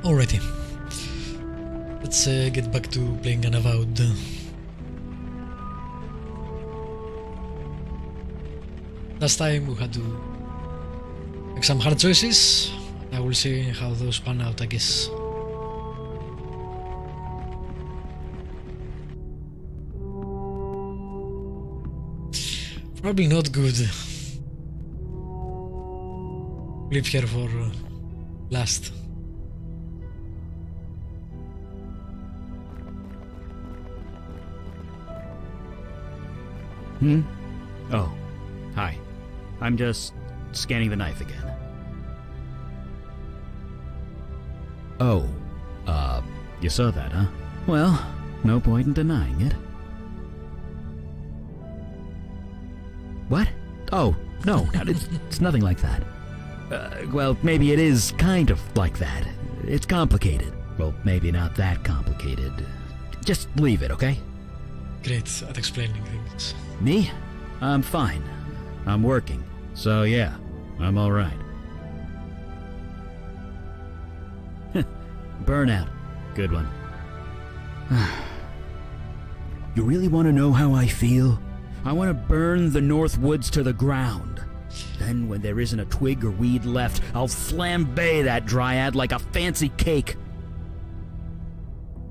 Alrighty. Let's get back to playing Unavowed. Last time we had to make some hard choices. I will see how those pan out, I guess. Probably not good. Leave here for last. Oh, hi. I'm just scanning the knife again. Oh, you saw that, huh? Well, no point in denying it. What? Oh, no, it's nothing like that. Well, maybe it is kind of like that. It's complicated. Well, maybe not that complicated. Just leave it, okay? Great at explaining things. Me? I'm fine. I'm working. So yeah, I'm alright. Burnout. Good one. You really want to know how I feel? I want to burn the North Woods to the ground. Then when there isn't a twig or weed left, I'll flambe that dryad like a fancy cake.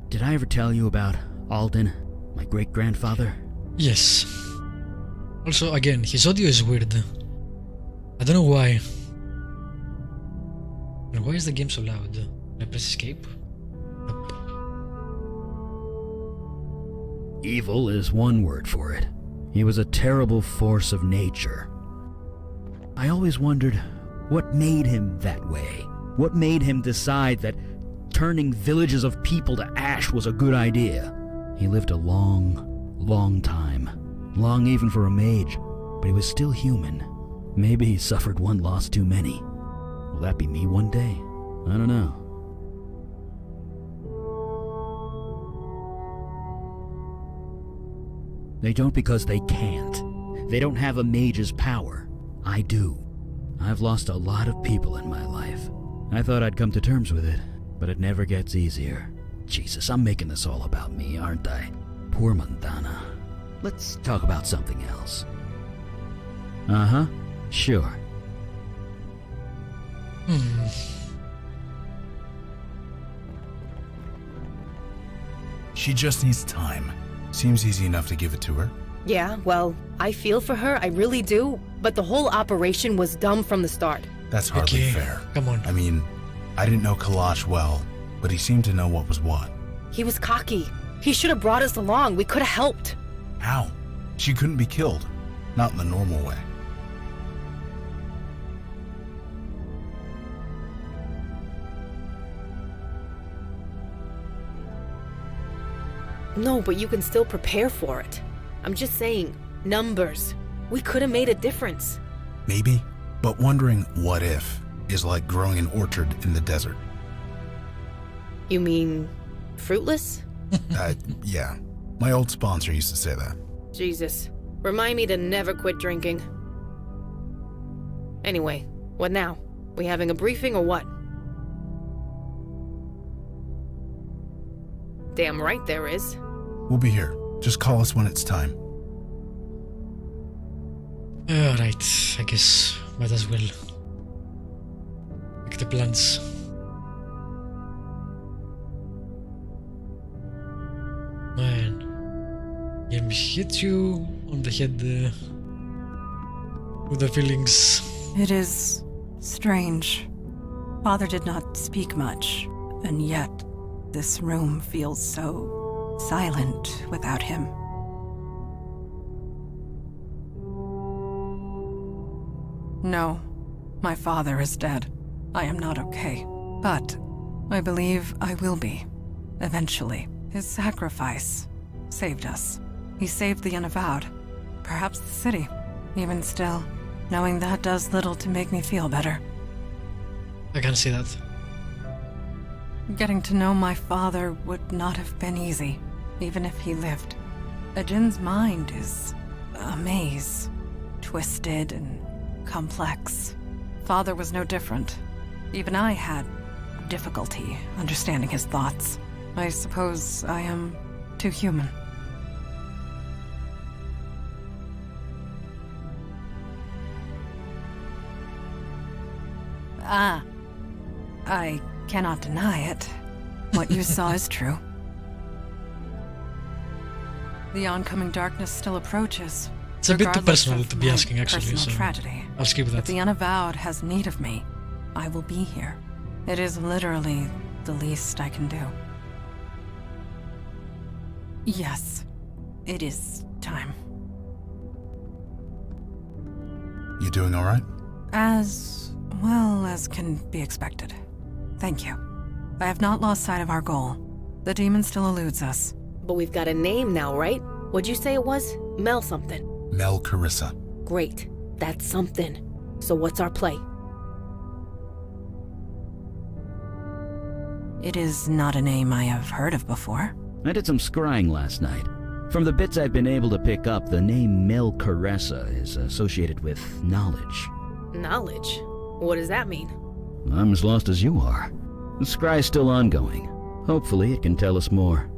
Did I ever tell you about Alden, my great-grandfather? Yes. Also, again, his audio is weird. I don't know why. And why is the game so loud? Can I press escape? Nope. Evil is one word for it. He was a terrible force of nature. I always wondered what made him that way. What made him decide that turning villages of people to ash was a good idea. He lived a long, long time. Long even for a mage, but he was still human. Maybe he suffered one loss too many. Will that be me one day? I don't know. They don't because they can't. They don't have a mage's power. I do. I've lost a lot of people in my life. I thought I'd come to terms with it, but it never gets easier. Jesus, I'm making this all about me, aren't I? Poor Montana. Let's talk about something else. Uh-huh. Sure. She just needs time. Seems easy enough to give it to her. Yeah, well, I feel for her, I really do. But the whole operation was dumb from the start. That's hardly Okay, fair. come on. I mean, I didn't know Kalash well, but he seemed to know what was what. He was cocky. He should have brought us along. We could have helped. How? She couldn't be killed. Not in the normal way. No, but you can still prepare for it. I'm just saying, numbers. We could have made a difference. Maybe, but wondering what if is like growing an orchard in the desert. You mean fruitless? Yeah. My old sponsor used to say that. Jesus. Remind me to never quit drinking. Anyway, what now? We having a briefing or what? Damn right there is. We'll be here. Just call us when it's time. Alright, I guess might as well make the plans. Man, game hit you on the head with the feelings. It is strange. Father did not speak much, and yet this room feels so silent without him. No, my father is dead. I am not okay. But I believe I will be, eventually. His sacrifice saved us. He saved the Unavowed, perhaps the city. Even still, knowing that does little to make me feel better. I can see that. Getting to know my father would not have been easy, even if he lived. Ajin's mind is a maze, twisted and complex. Father was no different. Even I had difficulty understanding his thoughts. I suppose I am too human. I cannot deny it. What you saw is true. The oncoming darkness still approaches. It's a bit too regardless personal of to be my asking, actually, personal so tragedy. I'll skip If that. the Unavowed has need of me, I will be here. It is literally the least I can do. Yes, it is time. You doing all right? As well as can be expected. Thank you. I have not lost sight of our goal. The demon still eludes us. But we've got a name now, right? What'd you say it was? Mel something. Mel Carissa. Great. That's something. So what's our play? It is not a name I have heard of before. I did some scrying last night. From the bits I've been able to pick up, the name Mel Carissa is associated with knowledge. Knowledge? What does that mean? I'm as lost as you are. The scry's still ongoing. Hopefully it can tell us more.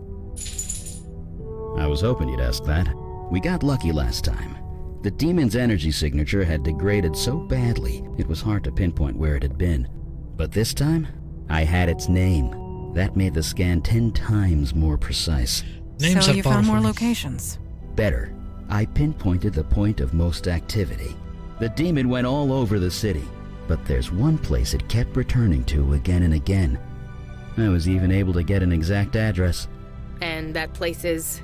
I was hoping you'd ask that. We got lucky last time. The demon's energy signature had degraded so badly, it was hard to pinpoint where it had been. But this time, I had its name. That made the scan 10 times more precise. Names so are you found powerful. more locations. Better, I pinpointed the point of most activity. The demon went all over the city, but there's one place it kept returning to again and again. I was even able to get an exact address. And that place is...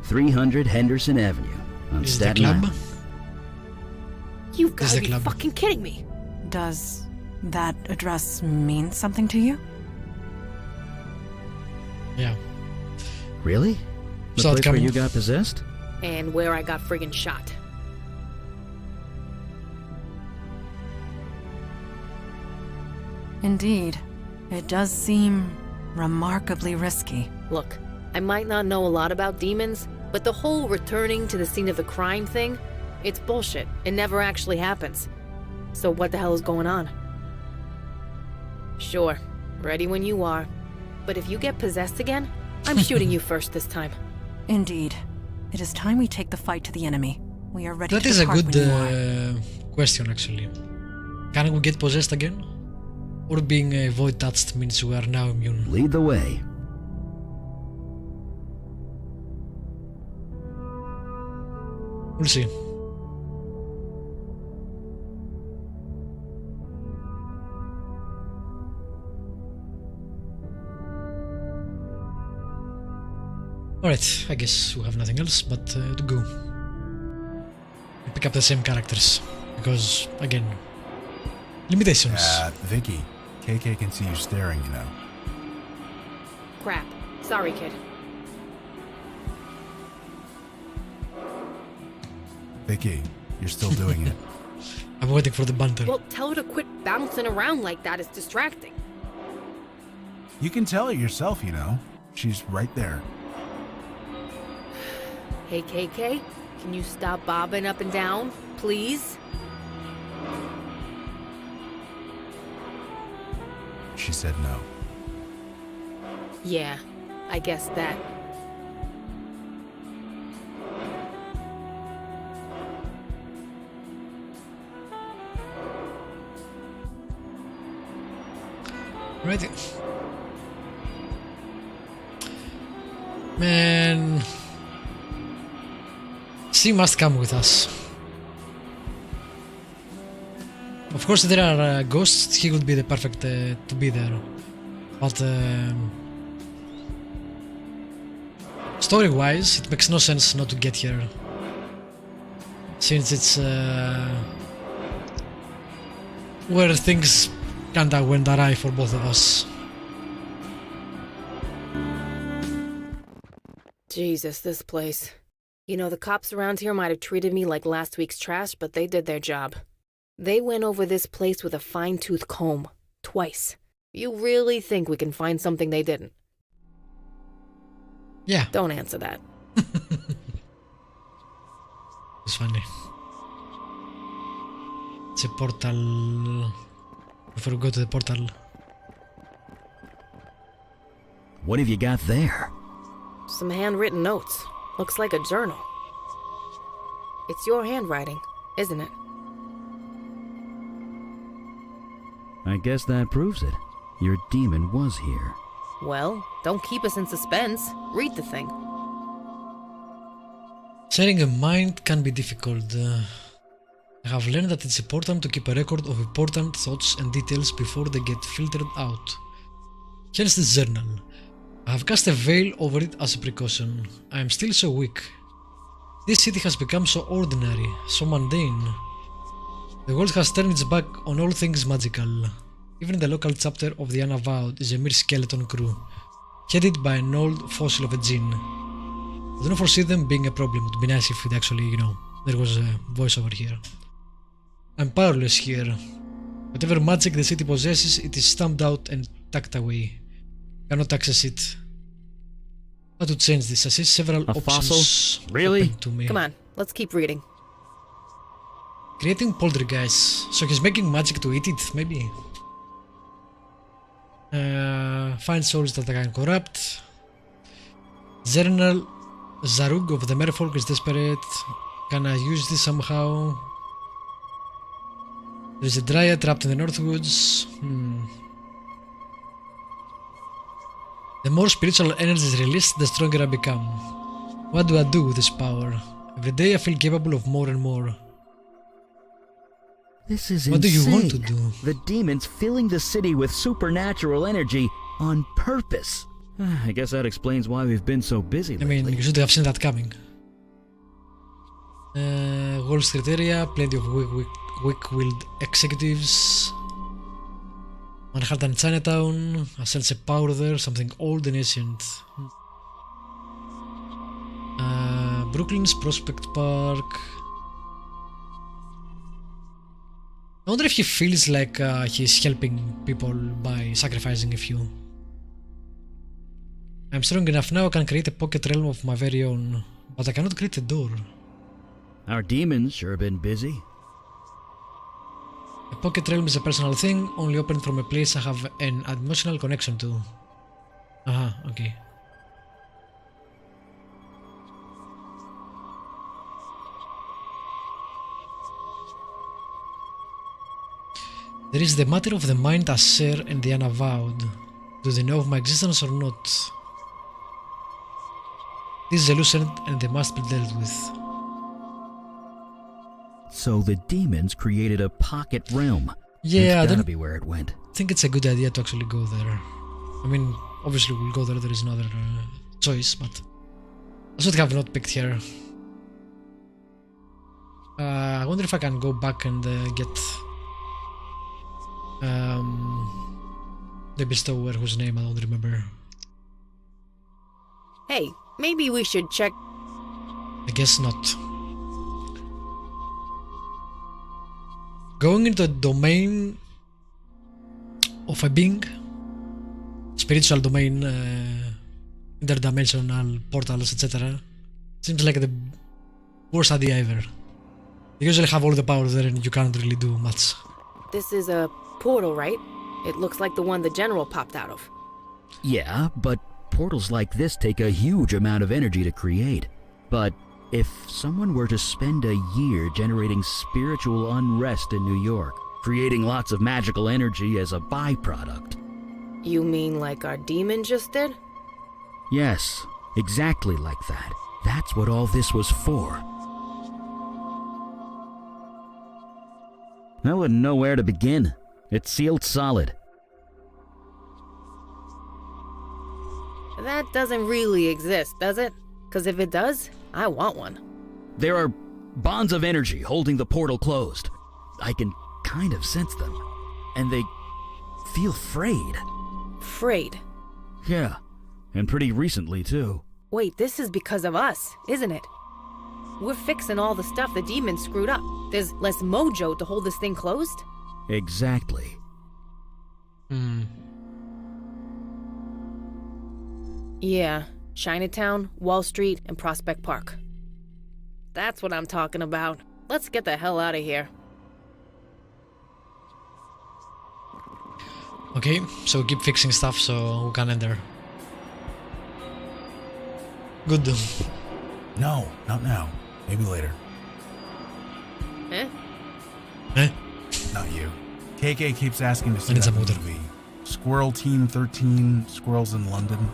300 Henderson Avenue on Is the Staten club? Island. You've Is gotta the be club. fucking kidding me. Does that address mean something to you? Yeah. Really? The Saw it place where coming. you got possessed? And where I got friggin' shot. Indeed. It does seem remarkably risky. Look, I might not know a lot about demons, but the whole returning to the scene of the crime thing, it's bullshit. It never actually happens. So what the hell is going on? Sure, ready when you are. But if you get possessed again, I'm shooting you first this time. Indeed. It is time we take the fight to the enemy. We are ready That to is a depart good when you are. question, actually. Can we get possessed again? Or being void touched means we are now immune? Lead the way. We'll see. Alright, I guess we have nothing else but to go. We pick up the same characters, because, again, limitations. Vicky, KK can see you staring, you know. Crap. Sorry, kid. Vicky, you're still doing it. I'm waiting for the banter. Well, tell her to quit bouncing around like that. It's distracting. You can tell her yourself, you know. She's right there. Hey, KK, can you stop bobbing up and down, please? She said no. Yeah, I guess that. Ready. Man, she must come with us. Of course, if there are ghosts, he would be the perfect to be there. But story-wise, it makes no sense not to get here, since it's where things kinda went awry for both of us. Jesus, this place. You know, the cops around here might have treated me like last week's trash, but they did their job. They went over this place with a fine-tooth comb. Twice. You really think we can find something they didn't? Yeah, Don't answer that. it's funny. It's a portal. Before we go to the portal, What have you got there? Some handwritten notes. Looks like a journal. It's your handwriting, isn't it? I guess that proves it. Your demon was here. Well, don't keep us in suspense. Read the thing. Sharing a mind can be difficult. I have learned that it's important to keep a record of important thoughts and details before they get filtered out. Here's the journal. I have cast a veil over it as a precaution. I am still so weak. This city has become so ordinary, so mundane. The world has turned its back on all things magical. Even the local chapter of the Unavowed is a mere skeleton crew, headed by an old fossil of a djinn. I don't foresee them being a problem. It would be nice if it actually, there was a voiceover here. I'm powerless here. Whatever magic the city possesses, it is stamped out and tucked away. Cannot access it. How to change this? I see several A options fossil? Really? open to me. Come on, let's keep reading. Creating poltergeist. So he's making magic to eat it, maybe. Find souls that I can corrupt. Journal. Zarug of the Merfolk is desperate. Can I use this somehow? There's a dryad trapped in the Northwoods. The more spiritual energy is released, the stronger I become. What do I do with this power? Every day I feel capable of more and more. This is What do insane. you want to do? The demons filling the city with supernatural energy on purpose. I guess that explains why we've been so busy I lately. mean, you should have seen that coming. Wall Street area, plenty of weak-willed executives. Manhattan Chinatown, I sense a power there, something old and ancient. Brooklyn's Prospect Park. I wonder if he feels like he's helping people by sacrificing a few. I'm strong enough now, I can create a pocket realm of my very own, but I cannot create a door. Our demons sure been busy. A pocket realm is a personal thing, only opened from a place I have an emotional connection to. Okay. There is the matter of the mind Asher and the Unavowed. Do they know of my existence or not? This is a loose end and they must be dealt with. So the demons created a pocket realm. Yeah, I That's gotta don't be where it went. think it's a good idea to actually go there. I mean, obviously we'll go there, there is no other choice, but I should have not picked here. I wonder if I can go back and get the bestower whose name I don't remember. Hey, maybe we should check. I guess not. Going into the domain of a being, spiritual domain, interdimensional portals, etc. Seems like the worst idea ever. You usually have all the power there and you can't really do much. This is a portal, right? It looks like the one the general popped out of. Yeah, but portals like this take a huge amount of energy to create. But if someone were to spend a year generating spiritual unrest in New York, creating lots of magical energy as a byproduct. You mean like our demon just did? Yes, exactly like that. That's what all this was for. I wouldn't know where to begin. It's sealed solid. That doesn't really exist, does it? Because if it does, I want one. There are bonds of energy holding the portal closed. I can kind of sense them. And they feel frayed. Frayed. Yeah, and pretty recently too. Wait, this is because of us, isn't it? We're fixing all the stuff the demons screwed up. There's less mojo to hold this thing closed? Exactly. Yeah, Chinatown, Wall Street, and Prospect Park. That's what I'm talking about. Let's get the hell out of here. Okay, so keep fixing stuff so we can enter. Good. No, not now. Maybe later. Eh? Eh? Not you. KK keeps asking to see And it's that a motor. movie. Squirrel Team 13, Squirrels in London.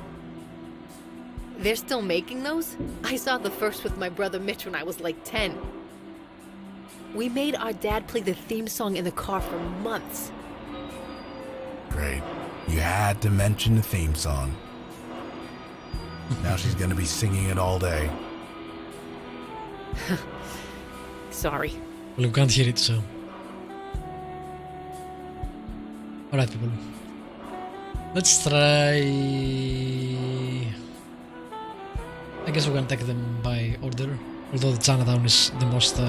They're still making those? I saw the first with my brother Mitch when I was like 10. We made our dad play the theme song in the car for months. Great. You had to mention the theme song. Now she's gonna be singing it all day. Sorry. Well, you can't hear it, so. Alright, people. Let's try. I guess we're gonna take them by order. Although the Chinatown is the most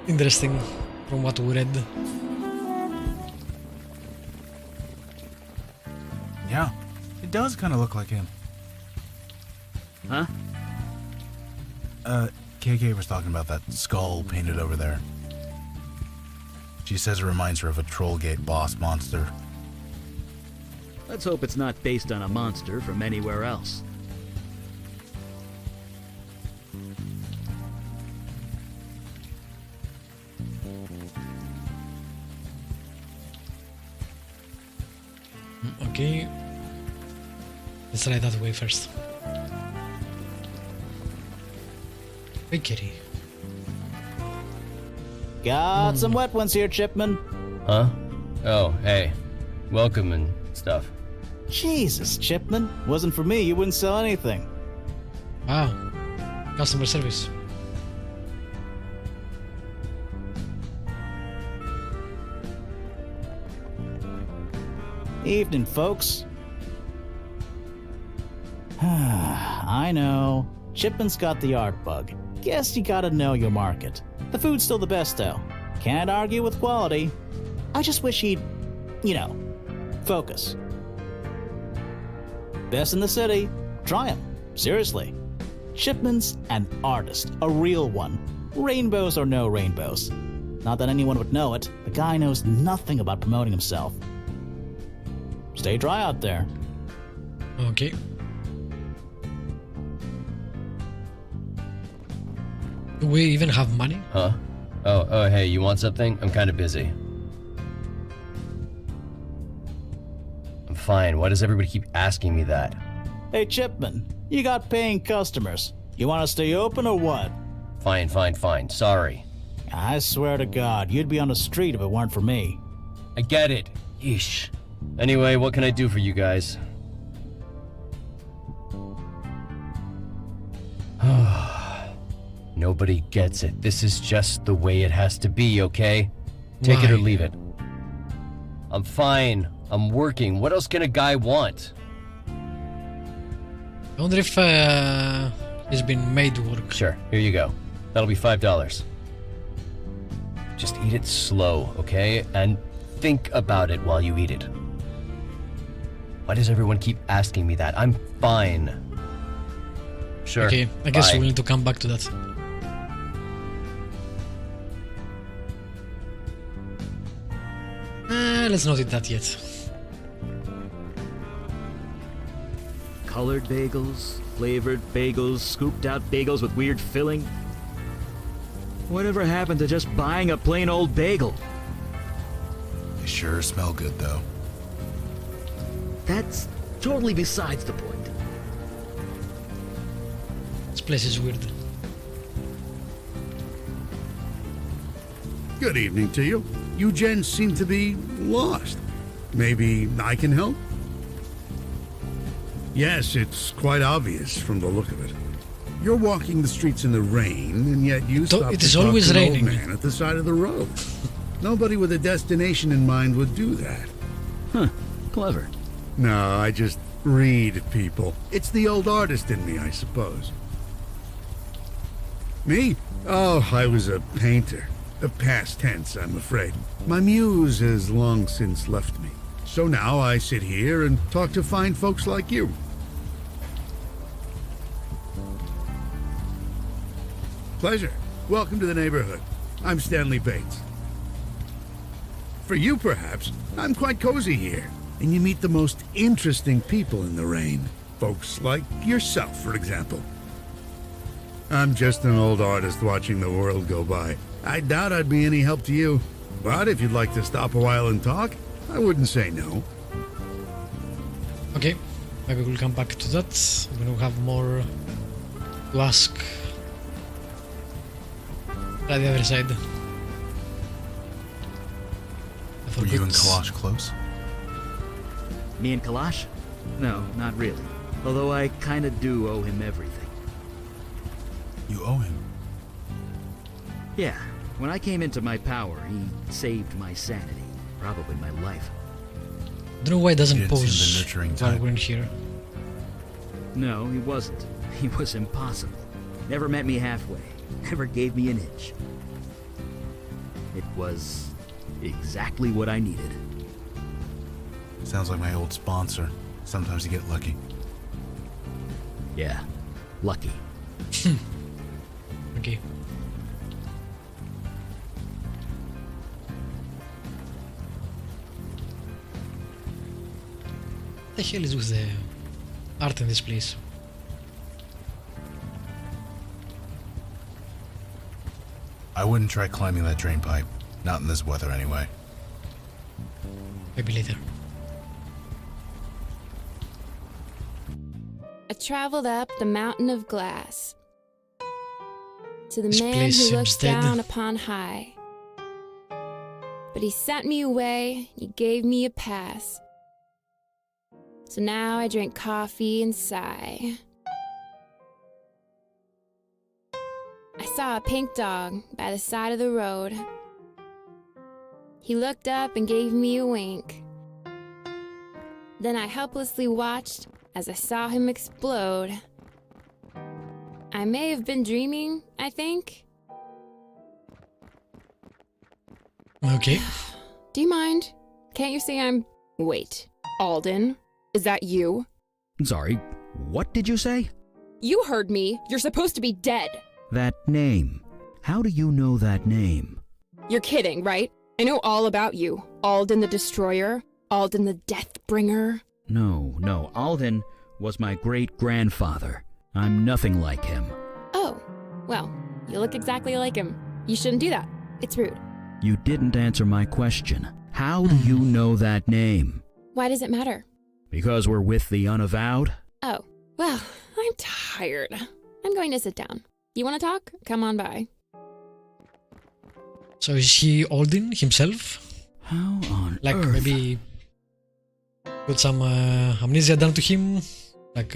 interesting from what we read. Yeah, it does kind of look like him. Huh? KK was talking about that skull painted over there. She says it reminds her of a Trollgate boss monster. Let's hope it's not based on a monster from anywhere else. Okay. Let's try that way first. Bakery. Got some wet ones here, Chipman. Huh? Oh, hey. Welcome and stuff. Jesus, Chipman. Wasn't for me, you wouldn't sell anything. Wow. Customer service. Evening, folks. I know. Chipman's got the art bug. Guess you gotta know your market. The food's still the best, though. Can't argue with quality. I just wish he'd, focus. Best in the city. Try him. Seriously. Chipman's an artist. A real one. Rainbows or no rainbows. Not that anyone would know it. The guy knows nothing about promoting himself. Stay dry out there. Okay. Do we even have money? Huh? Oh, hey, you want something? I'm kind of busy. I'm fine. Why does everybody keep asking me that? Hey, Chipman, you got paying customers. You want to stay open or what? Fine. Sorry. I swear to God, you'd be on the street if it weren't for me. I get it. Yeesh. Anyway, what can I do for you guys? Nobody gets it. This is just the way it has to be, okay? Take it or Why? leave it. I'm fine. I'm working. What else can a guy want? I wonder if he's been made to work. Sure, here you go. That'll be $5. Just eat it slow, okay? And think about it while you eat it. Why does everyone keep asking me that? I'm fine. Sure. Okay, I guess bye. we'll need to come back to that. Let's not eat that yet. Colored bagels, flavored bagels, scooped out bagels with weird filling. Whatever happened to just buying a plain old bagel? They sure smell good, though. That's totally besides the point. This place is weird. Good evening to you. You gents seem to be lost. Maybe I can help? Yes, it's quite obvious from the look of it. You're walking the streets in the rain, and yet you So stop it to is talk always to an raining. old man at the side of the road. Nobody with a destination in mind would do that. Huh, clever. No, I just read people. It's the old artist in me, I suppose. Me? Oh, I was a painter. A past tense, I'm afraid. My muse has long since left me. So now I sit here and talk to fine folks like you. Pleasure. Welcome to the neighborhood. I'm Stanley Bates. For you, perhaps, I'm quite cozy here, and you meet the most interesting people in the rain. Folks like yourself, for example. I'm just an old artist watching the world go by. I doubt I'd be any help to you. But if you'd like to stop a while and talk, I wouldn't say no. Okay, maybe we'll come back to that when we have more to ask. Try the other side. Were you and Kalash close? Me and Kalash? No, not really. Although I kinda do owe him everything. You owe him. Yeah, when I came into my power, he saved my sanity. Probably my life. I don't know why it doesn't You didn't seem pause the nurturing while type. we're in here. No, he wasn't. He was impossible. Never met me halfway. Never gave me an inch. It was exactly what I needed. Sounds like my old sponsor. Sometimes you get lucky. Yeah, lucky. Okay. What the hell is with the art in this place? I wouldn't try climbing that drain pipe. Not in this weather, anyway. Maybe later. I traveled up the mountain of glass to the This man place who seems looks dead. down upon high. But he sent me away, he gave me a pass. So now I drink coffee and sigh. I saw a pink dog by the side of the road. He looked up and gave me a wink. Then I helplessly watched as I saw him explode. I may have been dreaming, I think. Okay. Do you mind? Can't you say I'm... Wait, Alden? Is that you? Sorry, what did you say? You heard me. You're supposed to be dead. That name. How do you know that name? You're kidding, right? I know all about you. Alden the Destroyer. Alden the Deathbringer. No, Alden was my great-grandfather. I'm nothing like him. Oh, well, you look exactly like him. You shouldn't do that. It's rude. You didn't answer my question. How do you know that name? Why does it matter? Because we're with the Unavowed? Oh, well, I'm tired. I'm going to sit down. You want to talk? Come on by. So is he Odin himself? How on Like earth? maybe put some amnesia done to him? Like,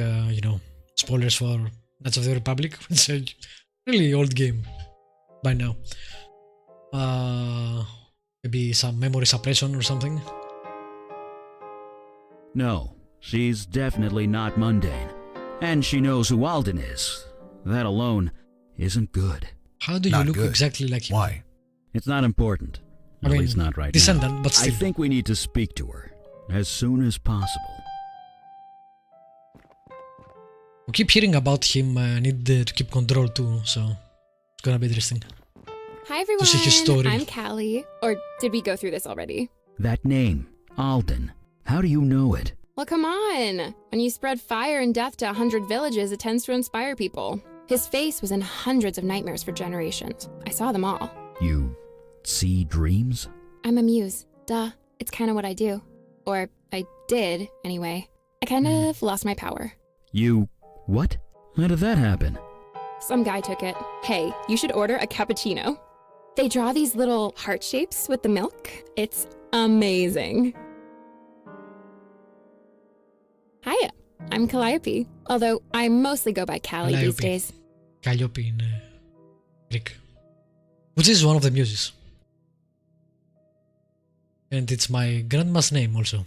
spoilers for Knights of the Republic. It's a really old game by now. Maybe some memory suppression or something. No, she's definitely not mundane. And she knows who Alden is. That alone isn't good. How do you Not look good. exactly like him? Why? It's not important. I At mean, least not right descendant, now. but still. I think we need to speak to her as soon as possible. We keep hearing about him. I need to keep control too, so it's gonna be interesting. Hi, everyone. see his story. I'm Callie. Or did we go through this already? That name, Alden. How do you know it? Well, come on. When you spread fire and death to 100 villages, it tends to inspire people. His face was in hundreds of nightmares for generations. I saw them all. You see dreams? I'm a muse. Duh. It's kind of what I do. Or I did, anyway. I kind of lost my power. You... what? How did that happen? Some guy took it. Hey, you should order a cappuccino. They draw these little heart shapes with the milk. It's amazing. Hiya, I'm Calliope, although I mostly go by Callie these Calliope. days. Calliope in Greek. Which is one of the muses. And it's my grandma's name also,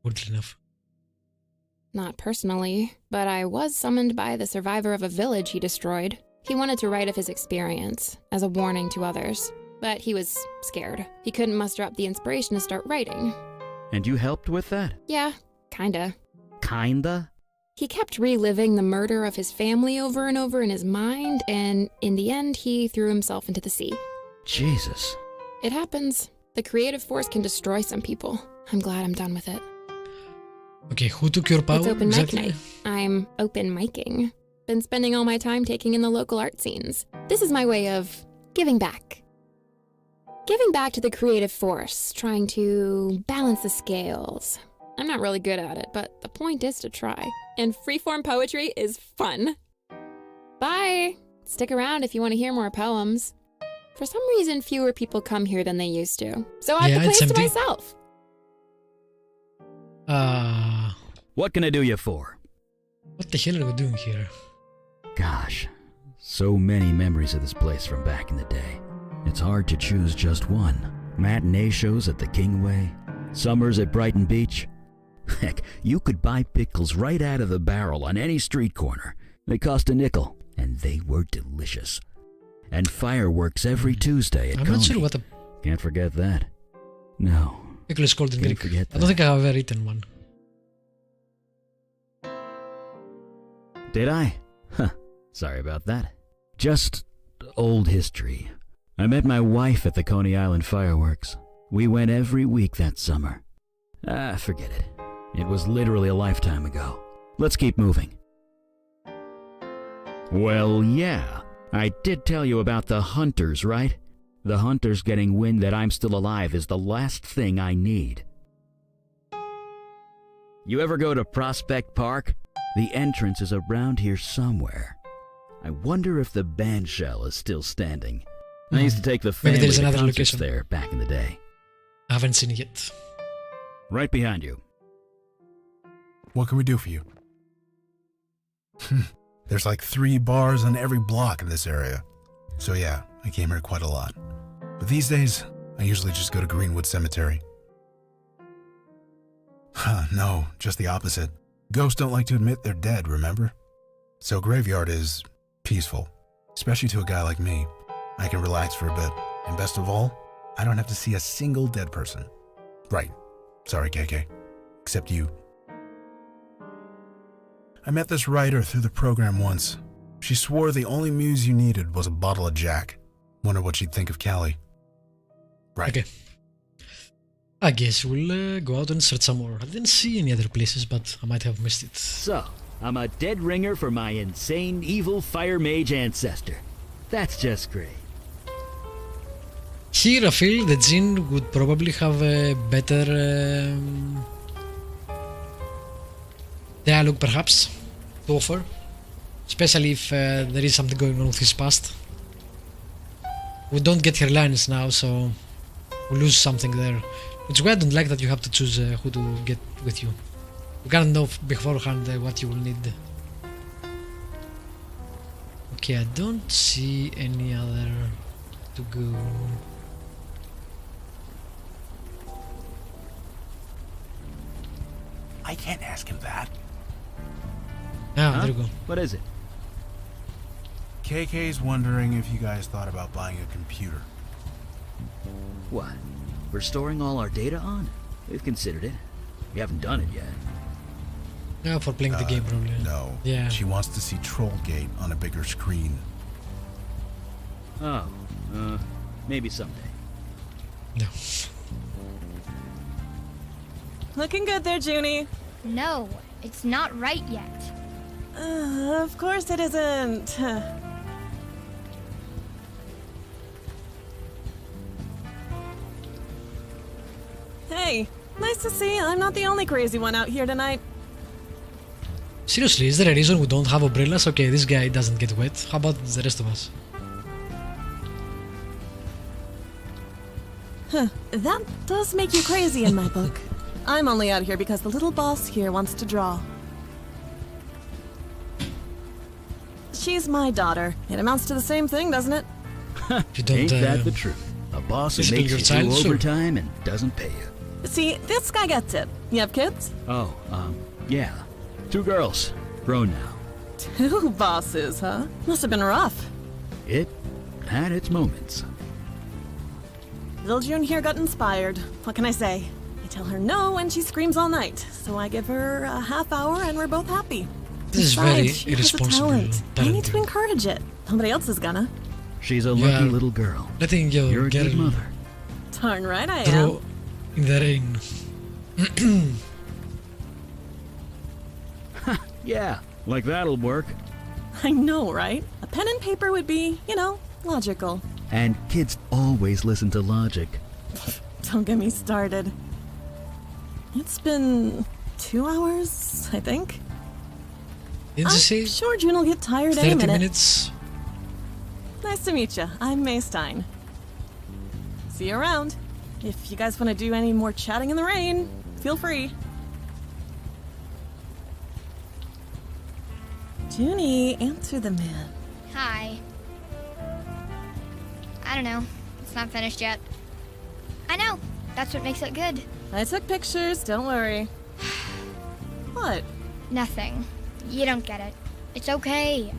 weirdly enough. Not personally, but I was summoned by the survivor of a village he destroyed. He wanted to write of his experience, as a warning to others. But he was scared. He couldn't muster up the inspiration to start writing. And you helped with that? Yeah, kinda. Kinda? He kept reliving the murder of his family over and over in his mind, and in the end, he threw himself into the sea. Jesus. It happens. The creative force can destroy some people. I'm glad I'm done with it. Okay, who took your power It's open mic exactly? night. I'm open micing. Been spending all my time taking in the local art scenes. This is my way of giving back. Giving back to the creative force, trying to balance the scales. I'm not really good at it, but the point is to try. And freeform poetry is fun. Bye! Stick around if you want to hear more poems. For some reason, fewer people come here than they used to. So I have the place to myself. What can I do you for? What the hell are we doing here? Gosh, so many memories of this place from back in the day. It's hard to choose just one. Matinee shows at the Kingway, summers at Brighton Beach. Heck, you could buy pickles right out of the barrel on any street corner. They cost a nickel, and they were delicious. And fireworks every Tuesday at I'm Coney. not sure what a Can't forget that. No. pickle is called in Can't Greek. forget I don't think that. I have ever eaten one. Did I? Huh. Sorry about that. Just old history. I met my wife at the Coney Island fireworks. We went every week that summer. Forget it. It was literally a lifetime ago. Let's keep moving. Well, yeah. I did tell you about the hunters, right? The hunters getting wind that I'm still alive is the last thing I need. You ever go to Prospect Park? The entrance is around here somewhere. I wonder if the band shell is still standing. I used to take the Maybe family there's to another concerts location. there back in the day. I haven't seen it yet. Right behind you. What can we do for you? There's like 3 bars on every block in this area. So yeah, I came here quite a lot. But these days, I usually just go to Greenwood Cemetery. No, just the opposite. Ghosts don't like to admit they're dead, remember? So graveyard is peaceful, especially to a guy like me. I can relax for a bit, and best of all, I don't have to see a single dead person. Right. Sorry, KK. Except you. I met this writer through the program once. She swore the only muse you needed was a bottle of Jack. Wonder what she'd think of Callie. Right. Okay. I guess we'll go out and search some more. I didn't see any other places, but I might have missed it. So, I'm a dead ringer for my insane, evil fire mage ancestor. That's just great. Here I feel the Jinn would probably have a better dialogue perhaps to offer. Especially if there is something going on with his past. We don't get her lines now, so we lose something there. Which is why I don't like that you have to choose who to get with you. You can't know beforehand what you will need. Okay, I don't see any other to go. I can't ask him that. Ah, there you go. What is it? KK's wondering if you guys thought about buying a computer. What? We're storing all our data on? We've considered it. We haven't done it yet. Yeah, for playing the game probably. No. Yeah. She wants to see Trollgate on a bigger screen. Oh, maybe someday. No. Looking good there, Junie. No, it's not right yet. Of course it isn't. Hey, nice to see I'm not the only crazy one out here tonight. Seriously, is there a reason we don't have umbrellas? Okay, this guy doesn't get wet. How about the rest of us? That does make you crazy in my book. I'm only out here because the little boss here wants to draw. She's my daughter. It amounts to the same thing, doesn't it? If you don't, Ain't that the truth? A boss who discipline makes your you child, do sure. overtime and doesn't pay you. See, this guy gets it. You have kids? Oh, yeah. 2 girls. Grown now. 2 bosses, huh? Must have been rough. It had its moments. Little June here got inspired. What can I say? I tell her no and she screams all night. So I give her a half hour and we're both happy. This is Besides, very she has a irresponsible. talent. I need to parenting. encourage it. Nobody else is gonna. She's a Yeah. lucky little girl. Letting You're your a good girl mother. Darn right I draw am. in the rain. Yeah, like that'll work. I know, right? A pen and paper would be, logical. And kids always listen to logic. Don't get me started. It's been 2 hours, I think. Didn't you say I'm sure June will get tired 30 any minute. minutes? Nice to meet you. I'm May Stein. See you around. If you guys want to do any more chatting in the rain, feel free. Junie, answer the man. Hi. I don't know. It's not finished yet. I know. That's what makes it good. I took pictures, don't worry. What? Nothing. You don't get it. It's okay.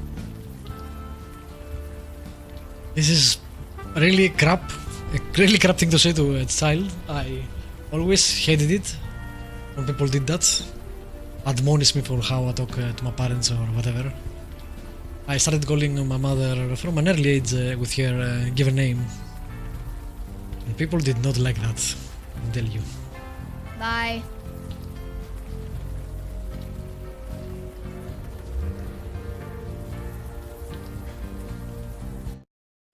This is really crap. A really crap thing to say to a child. I always hated it when people did that. Admonish me for how I talk to my parents or whatever. I started calling my mother from an early age with her given name. And people did not like that, I'll tell you. Bye.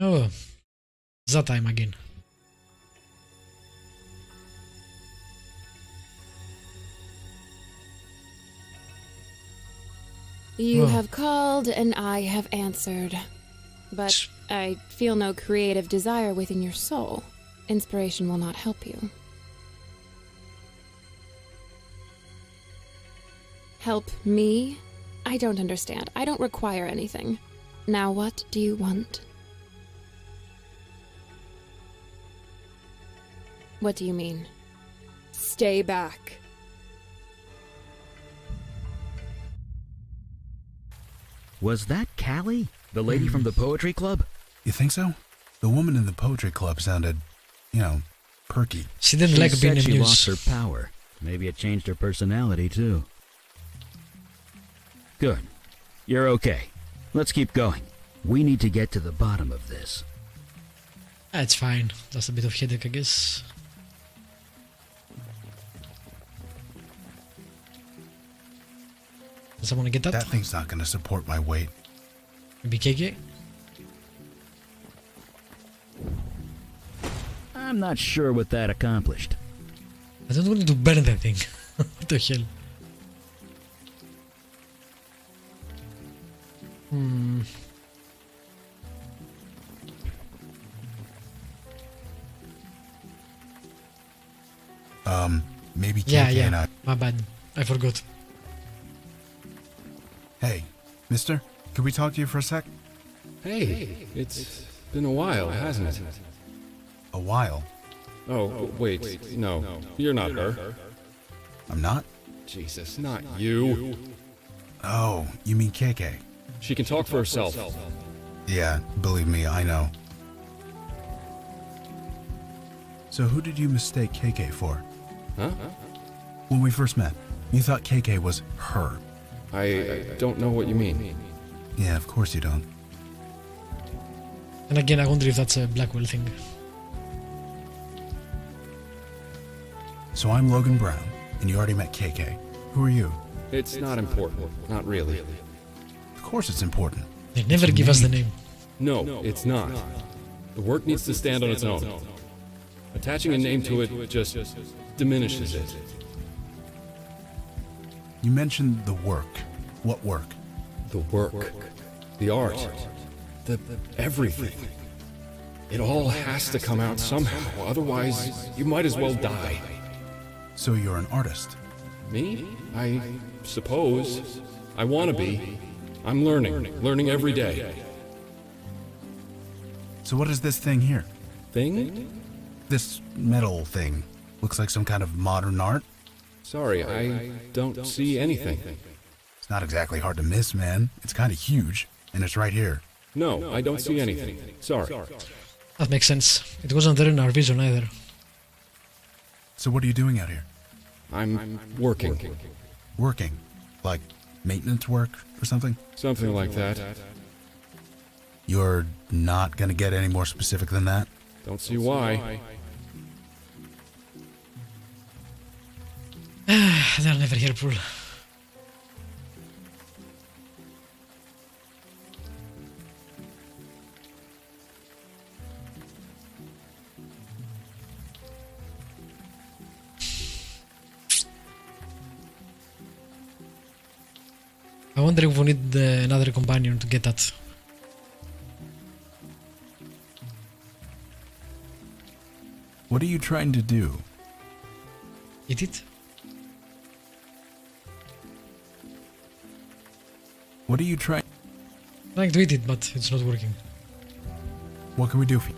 Oh, that time again. You Oh. have called and I have answered. But I feel no creative desire within your soul. Inspiration will not help you. Help me? I don't understand. I don't require anything. Now what do you want? What do you mean? Stay back. Was that Callie? The lady from the poetry club? You think so? The woman in the poetry club sounded, perky. She didn't She like being said a she Muse. lost her power. Maybe it changed her personality, too. Good. You're okay. Let's keep going. We need to get to the bottom of this. It's fine. Just a bit of headache, I guess. Does someone get that? That thing's not gonna support my weight. Maybe KK? I'm not sure what that accomplished. I don't want to burn that thing. What the hell? Maybe KK Yeah, and I. my bad. I forgot. Hey, mister, could we talk to you for a sec? Hey, it's been a while, hasn't it? A while. Oh, wait, no, you're not her. I'm not? Jesus, not you. Oh, you mean KK? She can talk for herself. Yeah, believe me, I know. So who did you mistake KK for? Huh? When we first met, you thought KK was her. I don't know what you mean. Yeah, of course you don't. And again, I wonder if that's a Blackwell thing. So I'm Logan Brown, and you already met KK. Who are you? It's not important, not really. Of course it's important. They never give us the name. No, it's not. The work needs to stand on its own. Attaching a name to it just diminishes it. You mentioned the work. What work? The work, the art, the everything. It all has to come out somehow, otherwise you might as well die. So you're an artist. Me? I suppose. I want to be. I'm learning every day. So what is this thing here? Thing? This metal thing. Looks like some kind of modern art. Sorry, I don't see anything. It's not exactly hard to miss, man. It's kind of huge, and it's right here. No, I don't see anything. Sorry. That makes sense. It wasn't there in our vision either. So what are you doing out here? I'm working. Working? Like maintenance work or something? Something like that. You're not gonna get any more specific than that? Don't see why. They're never helpful. I wonder if we need another companion to get that. What are you trying to do? Eat it? What are you trying? Trying to eat it, but it's not working. What can we do for you?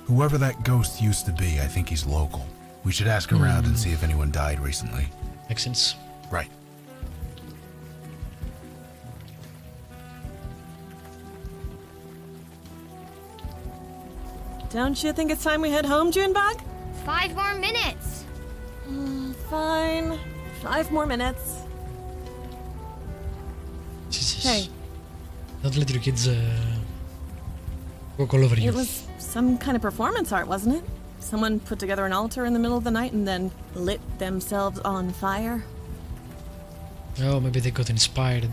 Whoever that ghost used to be, I think he's local. We should ask around and see if anyone died recently. Makes sense. Right. Don't you think it's time we head home, Junebug? 5 more minutes. Fine. 5 more minutes. Jesus. Hey. Don't let your kids walk all over you. It was some kind of performance art, wasn't it? Someone put together an altar in the middle of the night and then lit themselves on fire. Oh, maybe they got inspired.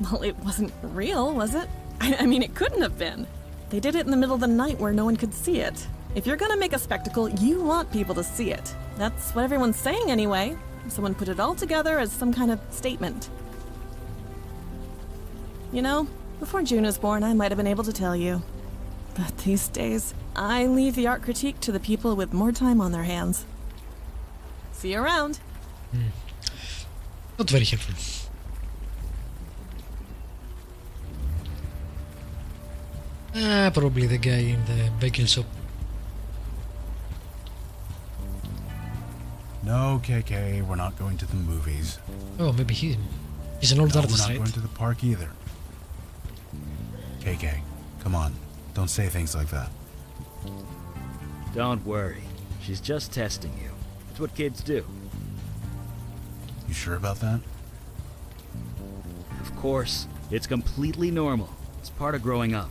Well, it wasn't real, was it? I mean, it couldn't have been. They did it in the middle of the night where no one could see it. If you're gonna make a spectacle, you want people to see it. That's what everyone's saying anyway. Someone put it all together as some kind of statement. You know, before June was born, I might have been able to tell you. But these days, I leave the art critique to the people with more time on their hands. See you around. Not very helpful. Probably the guy in the baking shop. No, KK, we're not going to the movies. Oh, maybe he's an old No, artist, we're not right? going to the park either. KK, come on. Don't say things like that. Don't worry. She's just testing you. It's what kids do. You sure about that? Of course. It's completely normal. It's part of growing up.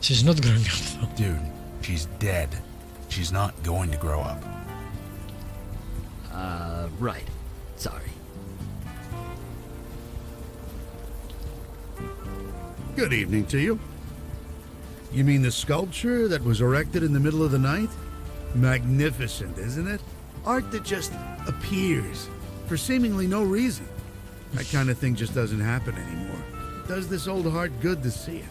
She's not growing up, though. Dude, she's dead. She's not going to grow up. Right. Sorry. Good evening to you. You mean the sculpture that was erected in the middle of the night? Magnificent, isn't it? Art that just appears for seemingly no reason. That kind of thing just doesn't happen anymore. It does this old heart good to see it.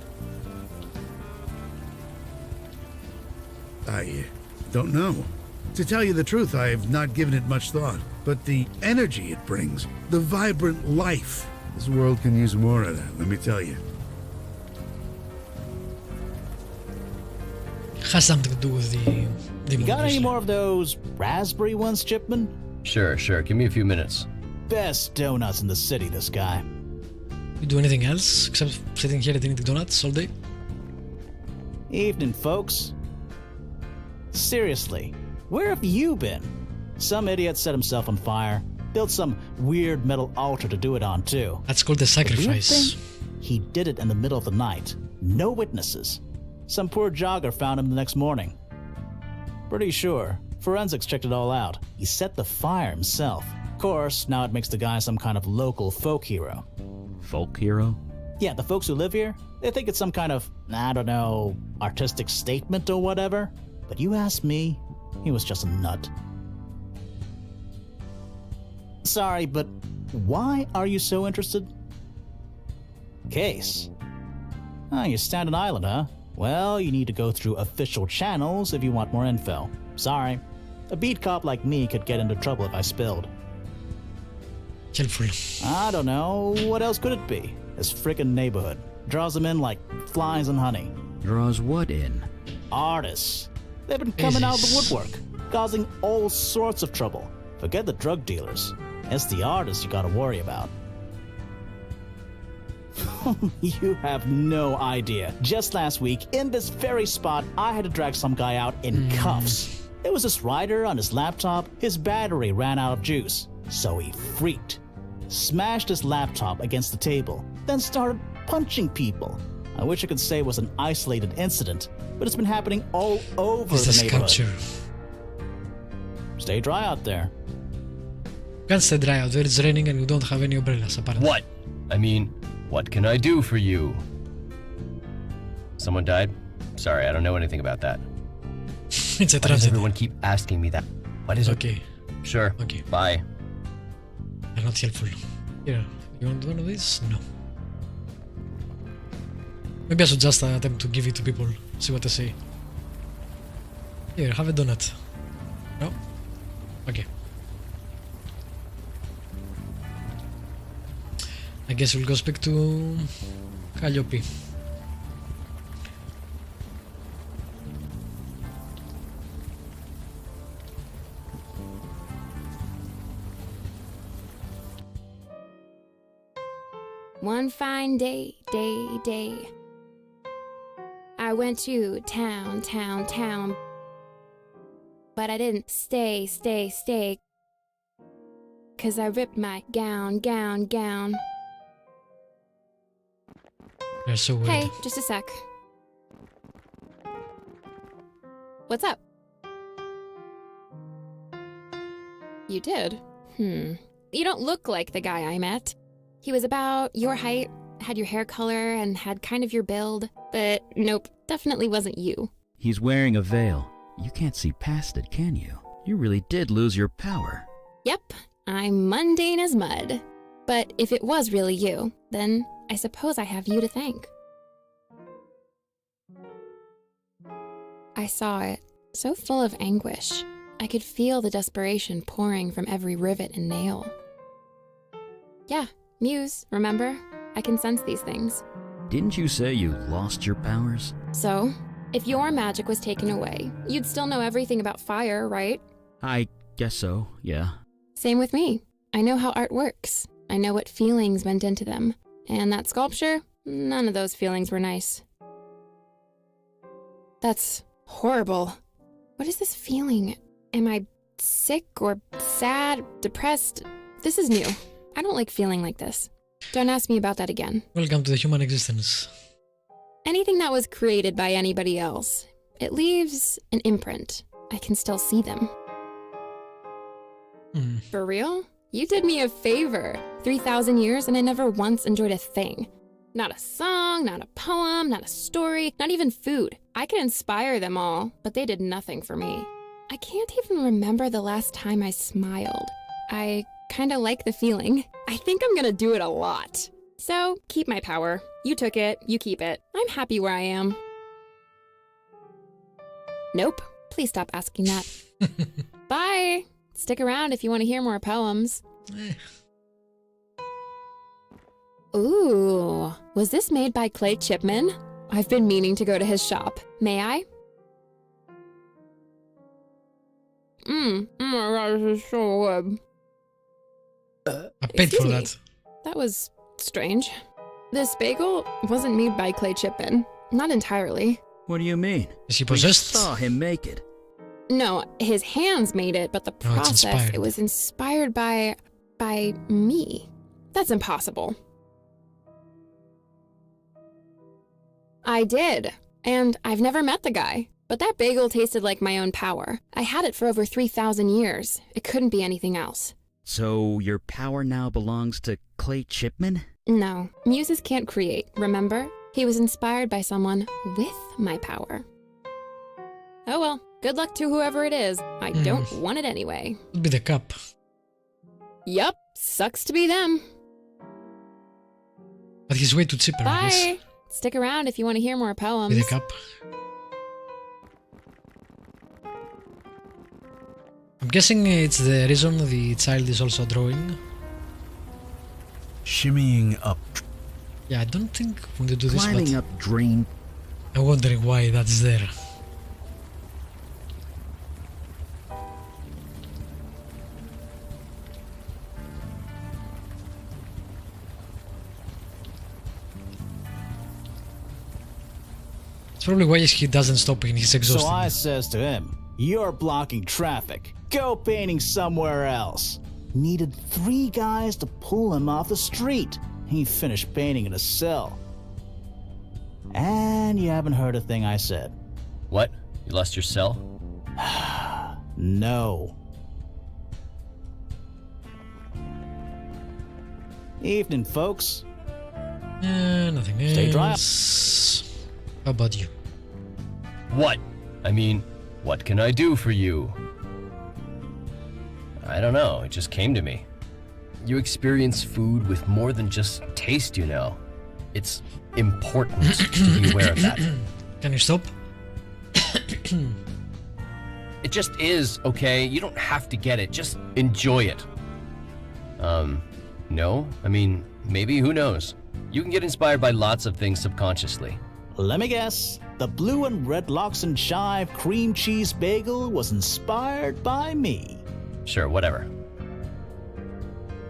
I don't know. To tell you the truth, I have not given it much thought. But the energy it brings, the vibrant life, this world can use more of that, let me tell you. Has something to do with the You got any movies. more of those raspberry ones, Chipman? Sure. Give me a few minutes. Best donuts in the city, this guy. You do anything else except sitting here and eating donuts all day? Evening, folks. Seriously, where have you been? Some idiot set himself on fire, built some weird metal altar to do it on, too. That's called a The weird sacrifice. thing? He did it in the middle of the night. No witnesses. Some poor jogger found him the next morning. Pretty sure. Forensics checked it all out. He set the fire himself. Of course, now it makes the guy some kind of local folk hero. Folk hero? Yeah, the folks who live here, they think it's some kind of, I don't know, artistic statement or whatever. But you ask me, he was just a nut. Sorry, but why are you so interested? Case. Ah, you're Staten Island, huh? Well, you need to go through official channels if you want more info. Sorry. A beat cop like me could get into trouble if I spilled. Helpful. I don't know. What else could it be? This frickin' neighborhood. Draws them in like flies and honey. Draws what in? Artists. They've been coming out of the woodwork, causing all sorts of trouble. Forget the drug dealers. It's the artists you gotta worry about. You have no idea. Just last week, in this very spot, I had to drag some guy out in cuffs. It was this writer on his laptop. His battery ran out of juice, so he freaked. Smashed his laptop against the table, then started punching people. I wish I could say it was an isolated incident, but it's been happening all over It's the a neighborhood. sculpture. Stay dry out there. You can't stay dry out there, it's raining and you don't have any umbrellas apparently. What? I mean, what can I do for you? Someone died? Sorry, I don't know anything about that. It's a Why does tragedy. everyone keep asking me that? What is it? Okay, Sure. okay. Bye. They're not helpful. Here, you want one of these? No. Maybe I should just attempt to give it to people, see what they say. Here, have a donut. No? Okay. I guess we'll go speak to Calliope. One fine day, I went to town, but I didn't stay, 'cause I ripped my gown. They're so weird. Hey, just a sec. What's up? You did? You don't look like the guy I met. He was about your height, had your hair color, and had kind of your build. But nope, definitely wasn't you. He's wearing a veil. You can't see past it, can you? You really did lose your power. Yep, I'm mundane as mud. But if it was really you, then I suppose I have you to thank. I saw it, so full of anguish. I could feel the desperation pouring from every rivet and nail. Yeah, Muse, remember? I can sense these things. Didn't you say you lost your powers? So, if your magic was taken away, you'd still know everything about fire, right? I guess so, yeah. Same with me. I know how art works. I know what feelings went into them. And that sculpture, none of those feelings were nice. That's horrible. What is this feeling? Am I sick or sad, depressed? This is new. I don't like feeling like this. Don't ask me about that again. Welcome to the human existence. Anything that was created by anybody else, it leaves an imprint. I can still see them. For real? You did me a favor. 3,000 years and I never once enjoyed a thing. Not a song, not a poem, not a story, not even food. I could inspire them all, but they did nothing for me. I can't even remember the last time I smiled. I kinda like the feeling. I think I'm gonna do it a lot. So, keep my power. You took it, you keep it. I'm happy where I am. Nope. Please stop asking that. Bye! Stick around if you want to hear more poems. Ooh, was this made by Clay Chipman? I've been meaning to go to his shop. May I? Oh my god, this is so good. I paid for that. That was strange. This bagel wasn't made by Clay Chipman. Not entirely. What do you mean? Is he possessed? We saw him make it. No, his hands made it, but the process, it was inspired by me. That's impossible. I did, and I've never met the guy. But that bagel tasted like my own power. I had it for over 3,000 years. It couldn't be anything else. So your power now belongs to Clay Chipman? No, muses can't create, remember? He was inspired by someone with my power. Oh well, good luck to whoever it is. I don't want it anyway. It'll be the cup. Yup, sucks to be them. But he's way too cheaper, I guess. Bye! Stick around if you want to hear more poems. With the cup. I'm guessing it's the reason the child is also drawing. Shimmying up. Yeah, I don't think we need to do this, Climbing but up drain. I'm wondering why that's there. It's probably why he doesn't stop and he's exhausted. So I says to him, "You're blocking traffic. Go painting somewhere else." Needed 3 guys to pull him off the street. He finished painting in a cell. And you haven't heard a thing I said. What? You lost your cell? No. Evening, folks. Nothing else. Stay dry. How about you? What? I mean, what can I do for you? I don't know, it just came to me. You experience food with more than just taste, you know. It's important to be aware of that. Can you stop? It just is, okay? You don't have to get it. Just enjoy it. No? I mean, maybe, who knows? You can get inspired by lots of things subconsciously. Let me guess. The blue and red lox and chive cream cheese bagel was inspired by me. Sure, whatever.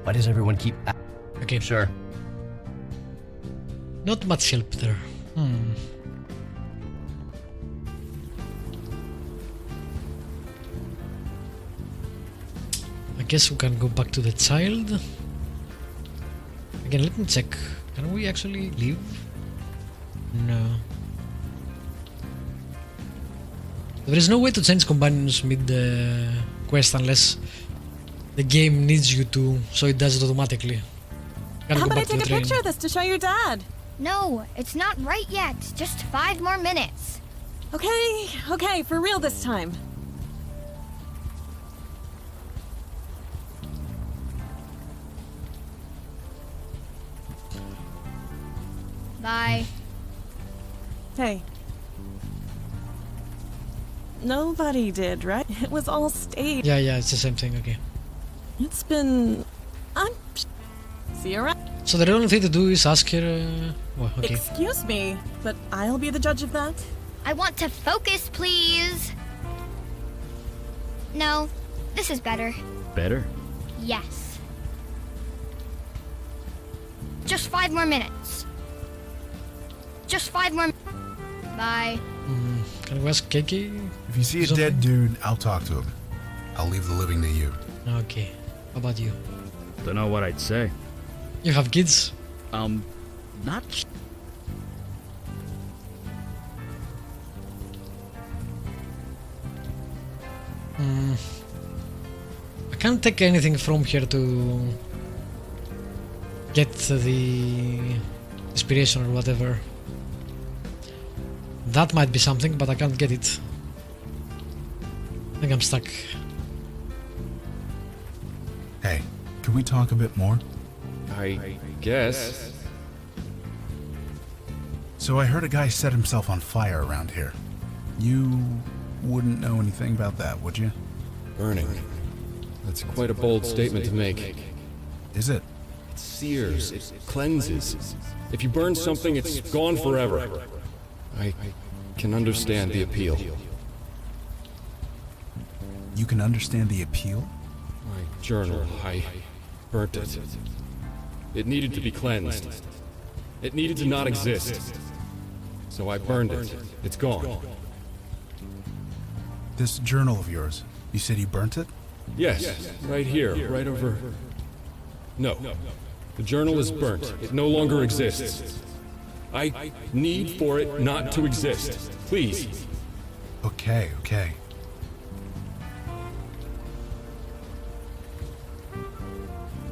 Why does everyone keep... Okay. Sure. Not much help there. I guess we can go back to the child. Again, let me check. Can we actually leave? No. There is no way to change companions mid-quest unless the game needs you to, so it does it automatically. Can't How go about I back to the take a train. picture of this to show your dad? No, it's not right yet. Just 5 more minutes. Okay, for real this time. Bye. Hey. Nobody did, right? It was all staged. Yeah, it's the same thing, okay. It's been... See you around. So the only thing to do is ask her... well, okay. Excuse me, but I'll be the judge of that. I want to focus, please. No, this is better. Better? Yes. Just 5 more minutes. Just 5 more... Bye. Can we ask Keke? If you see a something? dead dude, I'll talk to him. I'll leave the living to you. Okay. How about you? Don't know what I'd say. You have kids? Not... I can't take anything from here to get the inspiration or whatever. That might be something, but I can't get it. I think I'm stuck. Hey, can we talk a bit more? I guess. So I heard a guy set himself on fire around here. You wouldn't know anything about that, would you? Burning. That's quite a bold statement to make. Is it? It sears, it cleanses. If you burn something, it's gone forever. I can understand the appeal. You can understand the appeal? My journal, I burnt it. It needed to be cleansed. It needed to not exist. So I burned it. It's gone. This journal of yours, you said you burnt it? Yes, right here, right over... No. The journal is burnt. It no longer exists. I need for it not to exist. Please. Okay.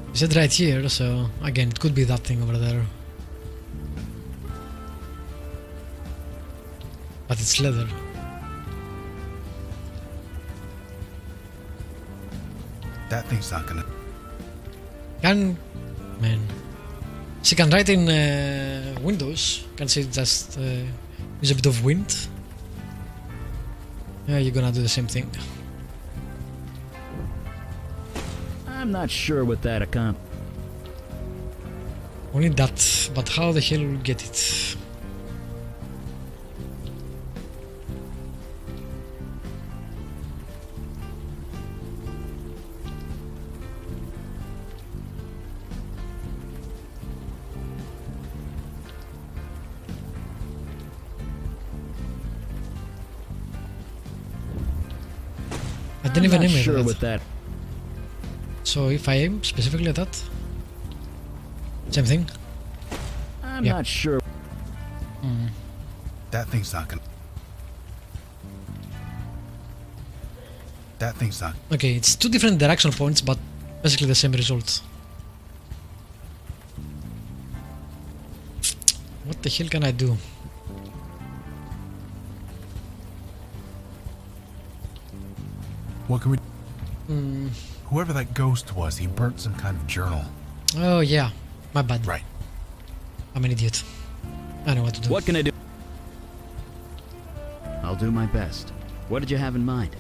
You said right here, so again, it could be that thing over there. But it's leather. That thing's not gonna... Man. She can write in Windows. Can she just use a bit of wind? Yeah, you're gonna do the same thing. I'm not sure what that accomplishes. We need that, but how the hell will we get it? I didn't even aim sure at with that. So if I aim specifically at that, same thing. I'm Yeah. not sure. That thing's not gonna... That thing's not... Okay, it's two different direction points, but basically the same result. What the hell can I do? What can we... Whoever that ghost was, he burnt some kind of journal. Oh yeah, my bad. Right. I'm an idiot. I know what to do. What can I do? I'll do my best. What did you have in mind?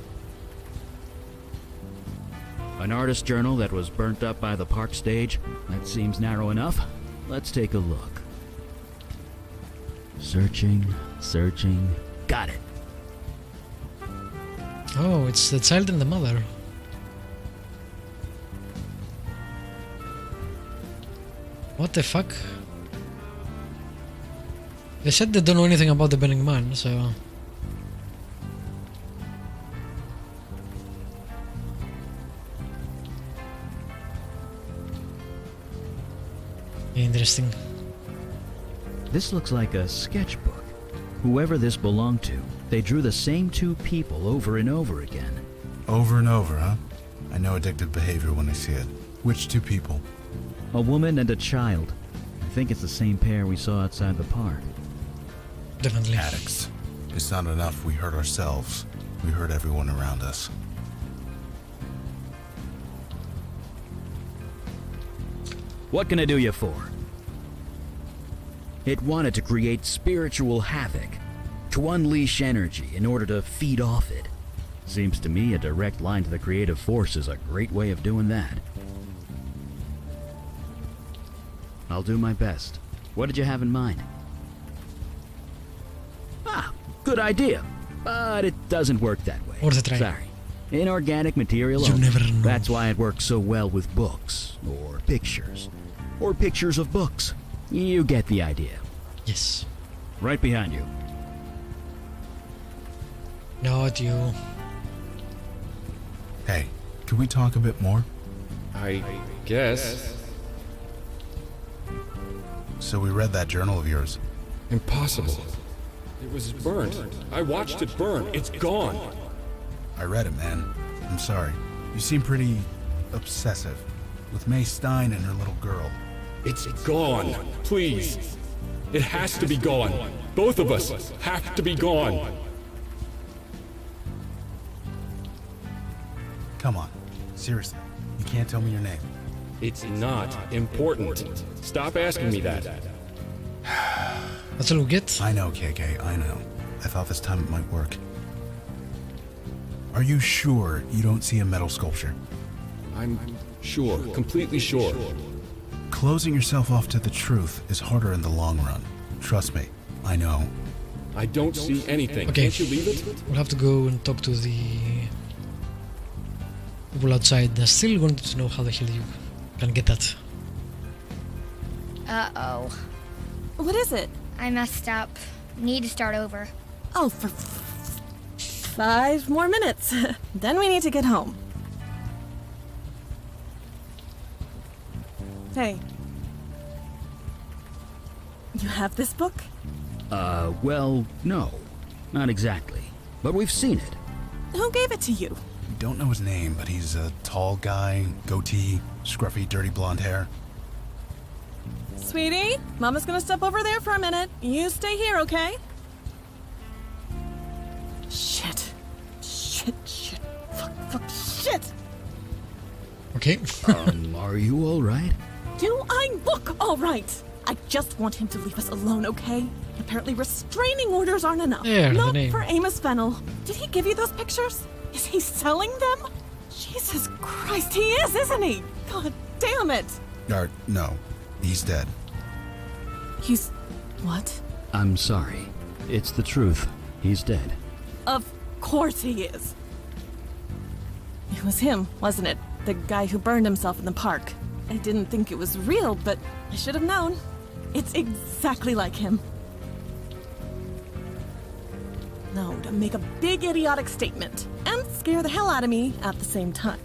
An artist journal that was burnt up by the park stage? That seems narrow enough. Let's take a look. Searching. Got it. Oh, it's the child and the mother. What the fuck? They said they don't know anything about the burning man, so... Interesting. This looks like a sketchbook. Whoever this belonged to, they drew the same two people over and over again. Over and over, huh? I know addictive behavior when I see it. Which two people? A woman and a child. I think it's the same pair we saw outside the park. Definitely. Addicts. It's not enough we hurt ourselves. We hurt everyone around us. What can I do you for? It wanted to create spiritual havoc, to unleash energy in order to feed off it. Seems to me a direct line to the creative force is a great way of doing that. I'll do my best. What did you have in mind? Ah, good idea. But it doesn't work that way. Worth a try. Sorry. Inorganic material You only. never know. That's why it works so well with books, or pictures, or pictures of books. You get the idea. Yes. Right behind you. Not you. Hey, could we talk a bit more? I guess. So we read that journal of yours. Impossible. It was burnt. I watched it burn. It's gone. I read it, man. I'm sorry. You seem pretty obsessive with May Stein and her little girl. It's gone. Please. It has to be gone. Both of us have to be gone. Come on. Seriously. You can't tell me your name. It's not important. Stop asking me that. That's all we get. I know, KK. I know. I thought this time it might work. Are you sure you don't see a metal sculpture? I'm sure, completely sure. Closing yourself off to the truth is harder in the long run. Trust me, I know. I don't see anything. Okay. Can't you leave it? We'll have to go and talk to the people outside. I still wanted to know how the hell you can get that. Uh-oh. What is it? I messed up. Need to start over. Oh, for 5 more minutes. Then we need to get home. Hey. You have this book? Well, no. Not exactly. But we've seen it. Who gave it to you? We don't know his name, but he's a tall guy, goatee, scruffy, dirty blonde hair. Sweetie, Mama's gonna step over there for a minute. You stay here, okay? Shit. Fuck, shit! Okay. Are you alright? Do I look alright? I just want him to leave us alone, okay? Apparently restraining orders aren't enough. There, the Not name. for Amos Fennel. Did he give you those pictures? Is he selling them? Jesus Christ, he is, isn't he? God damn it! No, he's dead. He's... what? I'm sorry. It's the truth. He's dead. Of course he is. It was him, wasn't it? The guy who burned himself in the park. I didn't think it was real, but I should have known. It's exactly like him. No, to make a big idiotic statement and scare the hell out of me at the same time.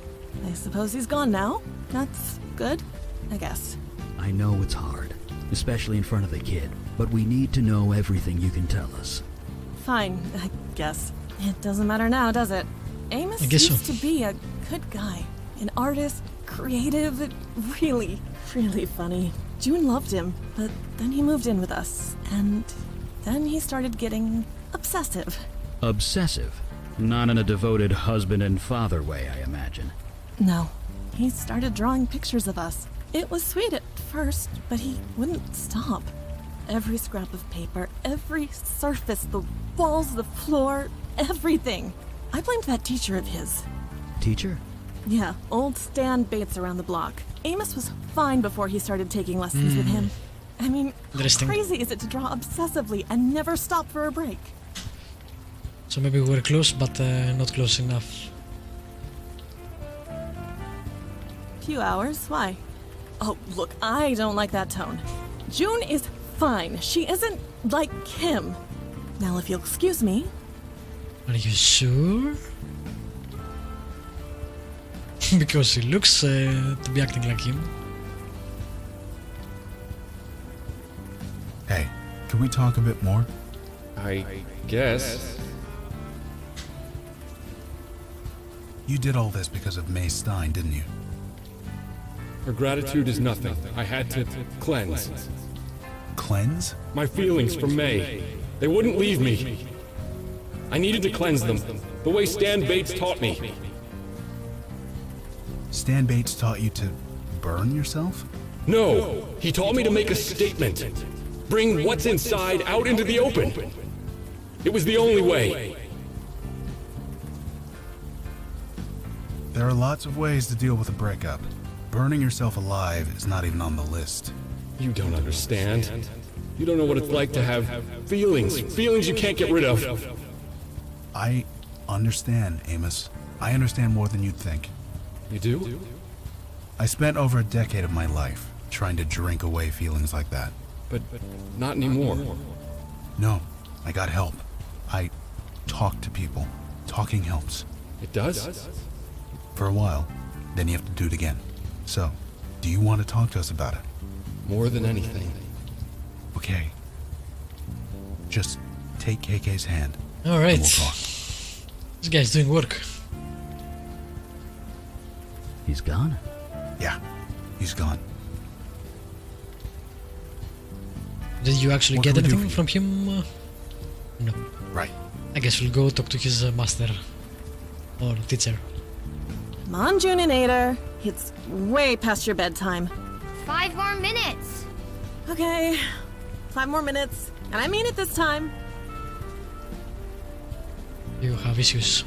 I suppose he's gone now. That's good, I guess. I know it's hard, especially in front of the kid, but we need to know everything you can tell us. Fine, I guess. It doesn't matter now, does it? Amos I guess used so. to be a good guy. An artist, creative, really funny. June loved him, but then he moved in with us, and then he started getting obsessive. Obsessive? Not in a devoted husband and father way, I imagine. No. He started drawing pictures of us. It was sweet at first, but he wouldn't stop. Every scrap of paper, every surface, the walls, the floor, everything. I blamed that teacher of his. Teacher? Yeah, old Stan Bates around the block. Amos was fine before he started taking lessons with him. I mean, how Interesting. crazy is it to draw obsessively and never stop for a break? So maybe we're close, but not close enough. Few hours? Why? Oh, look, I don't like that tone. June is fine. She isn't like him. Now, if you'll excuse me. Are you sure? Because he looks to be acting like him. Hey, can we talk a bit more? I guess. You did all this because of May Stein, didn't you? Her gratitude is nothing. I had to cleanse. Cleanse? My feelings for May. They wouldn't leave me. I needed to cleanse them, the way Stan Bates taught me. Stan Bates taught you to burn yourself? No, he taught me to make a statement. Bring what's inside out into the open. It was the only way. There are lots of ways to deal with a breakup. Burning yourself alive is not even on the list. You don't understand. You don't know what it's like to have feelings you can't get rid of. I understand, Amos. I understand more than you'd think. You do? I spent over a decade of my life trying to drink away feelings like that. But not anymore. No, I got help. I talked to people. Talking helps. It does? For a while, then you have to do it again. So, do you want to talk to us about it? More than anything. Okay. Just take KK's hand. Alright. And we'll talk. This guy's doing work. He's gone? Yeah, he's gone. Did you actually What get can we do anything for from him? No. Right. I guess we'll go talk to his master. Or teacher. Come on, Juninator. It's way past your bedtime. 5 more minutes. Okay, 5 more minutes. And I mean it this time. You have issues.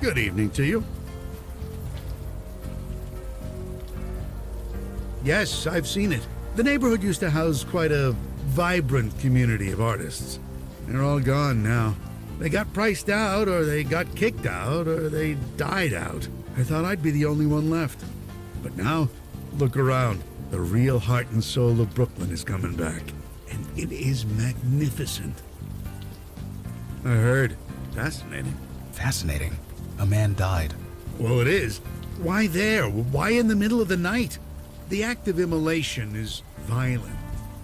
Good evening to you. Yes, I've seen it. The neighborhood used to house quite a vibrant community of artists. They're all gone now. They got priced out, or they got kicked out, or they died out. I thought I'd be the only one left. But now, look around. The real heart and soul of Brooklyn is coming back. And it is magnificent. I heard. Fascinating. Fascinating. A man died. Well, it is. Why there? Why in the middle of the night? The act of immolation is violent,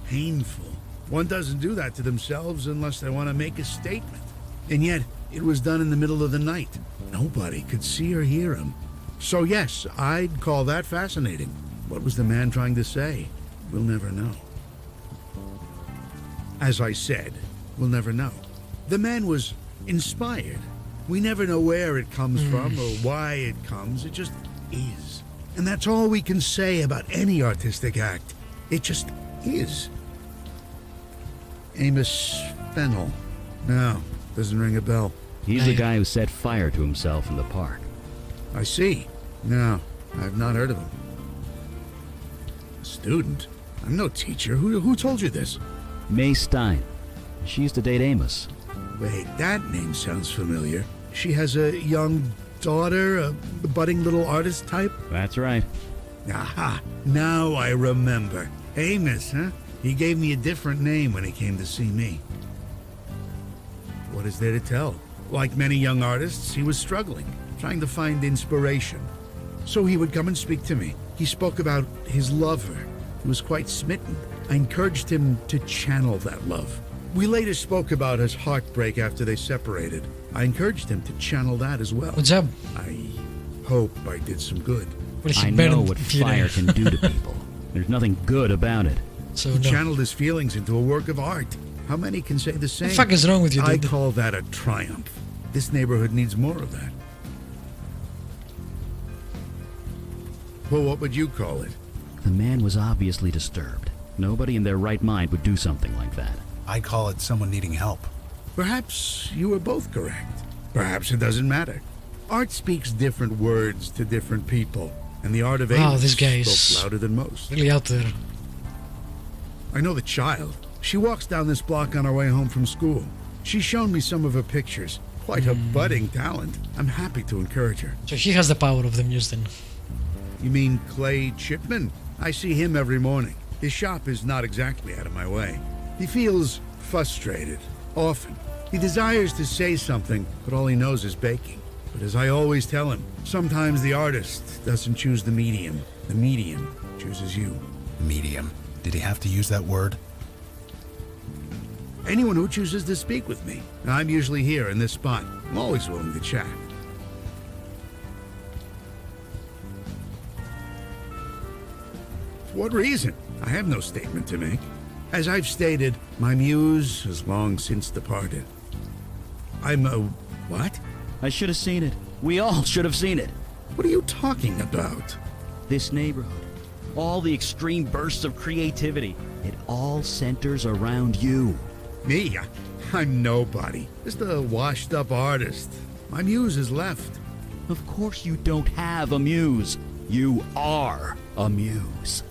painful. One doesn't do that to themselves unless they want to make a statement. And yet, it was done in the middle of the night. Nobody could see or hear him. So yes, I'd call that fascinating. What was the man trying to say? We'll never know. As I said, we'll never know. The man was inspired. We never know where it comes from or why it comes. It just is. And that's all we can say about any artistic act. It just is. Amos Fennel. No, doesn't ring a bell. He's the guy who set fire to himself in the park. I see. No, I've not heard of him. A student? I'm no teacher. Who told you this? May Stein. She used to date Amos. Wait, that name sounds familiar. She has a young daughter, a budding little artist type? That's right. Aha, now I remember. Amos, huh? He gave me a different name when he came to see me. What is there to tell? Like many young artists, he was struggling, trying to find inspiration. So he would come and speak to me. He spoke about his lover, who was quite smitten. I encouraged him to channel that love. We later spoke about his heartbreak after they separated. I encouraged him to channel that as well. Good job. I hope I did some good. Well, he I know burned what Peter. fire can do to people. There's nothing good about it. So He no. channeled his feelings into a work of art. How many can say the What same? the fuck is wrong with you, I dude? call that a triumph. This neighborhood needs more of that. Well, what would you call it? The man was obviously disturbed. Nobody in their right mind would do something like that. I call it someone needing help. Perhaps you were both correct. Perhaps it doesn't matter. Art speaks different words to different people, and the art of Wow, Amos this guy is spoke louder than most. really out there. I know the child. She walks down this block on her way home from school. She's shown me some of her pictures. Quite a budding talent. I'm happy to encourage her. So he has the power of the Muse then. You mean Clay Chipman? I see him every morning. His shop is not exactly out of my way. He feels frustrated, often. He desires to say something, but all he knows is baking. But as I always tell him, sometimes the artist doesn't choose the medium chooses you. Medium. Did he have to use that word? Anyone who chooses to speak with me. I'm usually here in this spot. I'm always willing to chat. For what reason? I have no statement to make. As I've stated, my muse has long since departed. I'm a... what? I should have seen it. We all should have seen it. What are you talking about? This neighborhood, all the extreme bursts of creativity, it all centers around you. Me? I'm nobody. Just a washed-up artist. My muse has left. Of course you don't have a muse. You are a muse.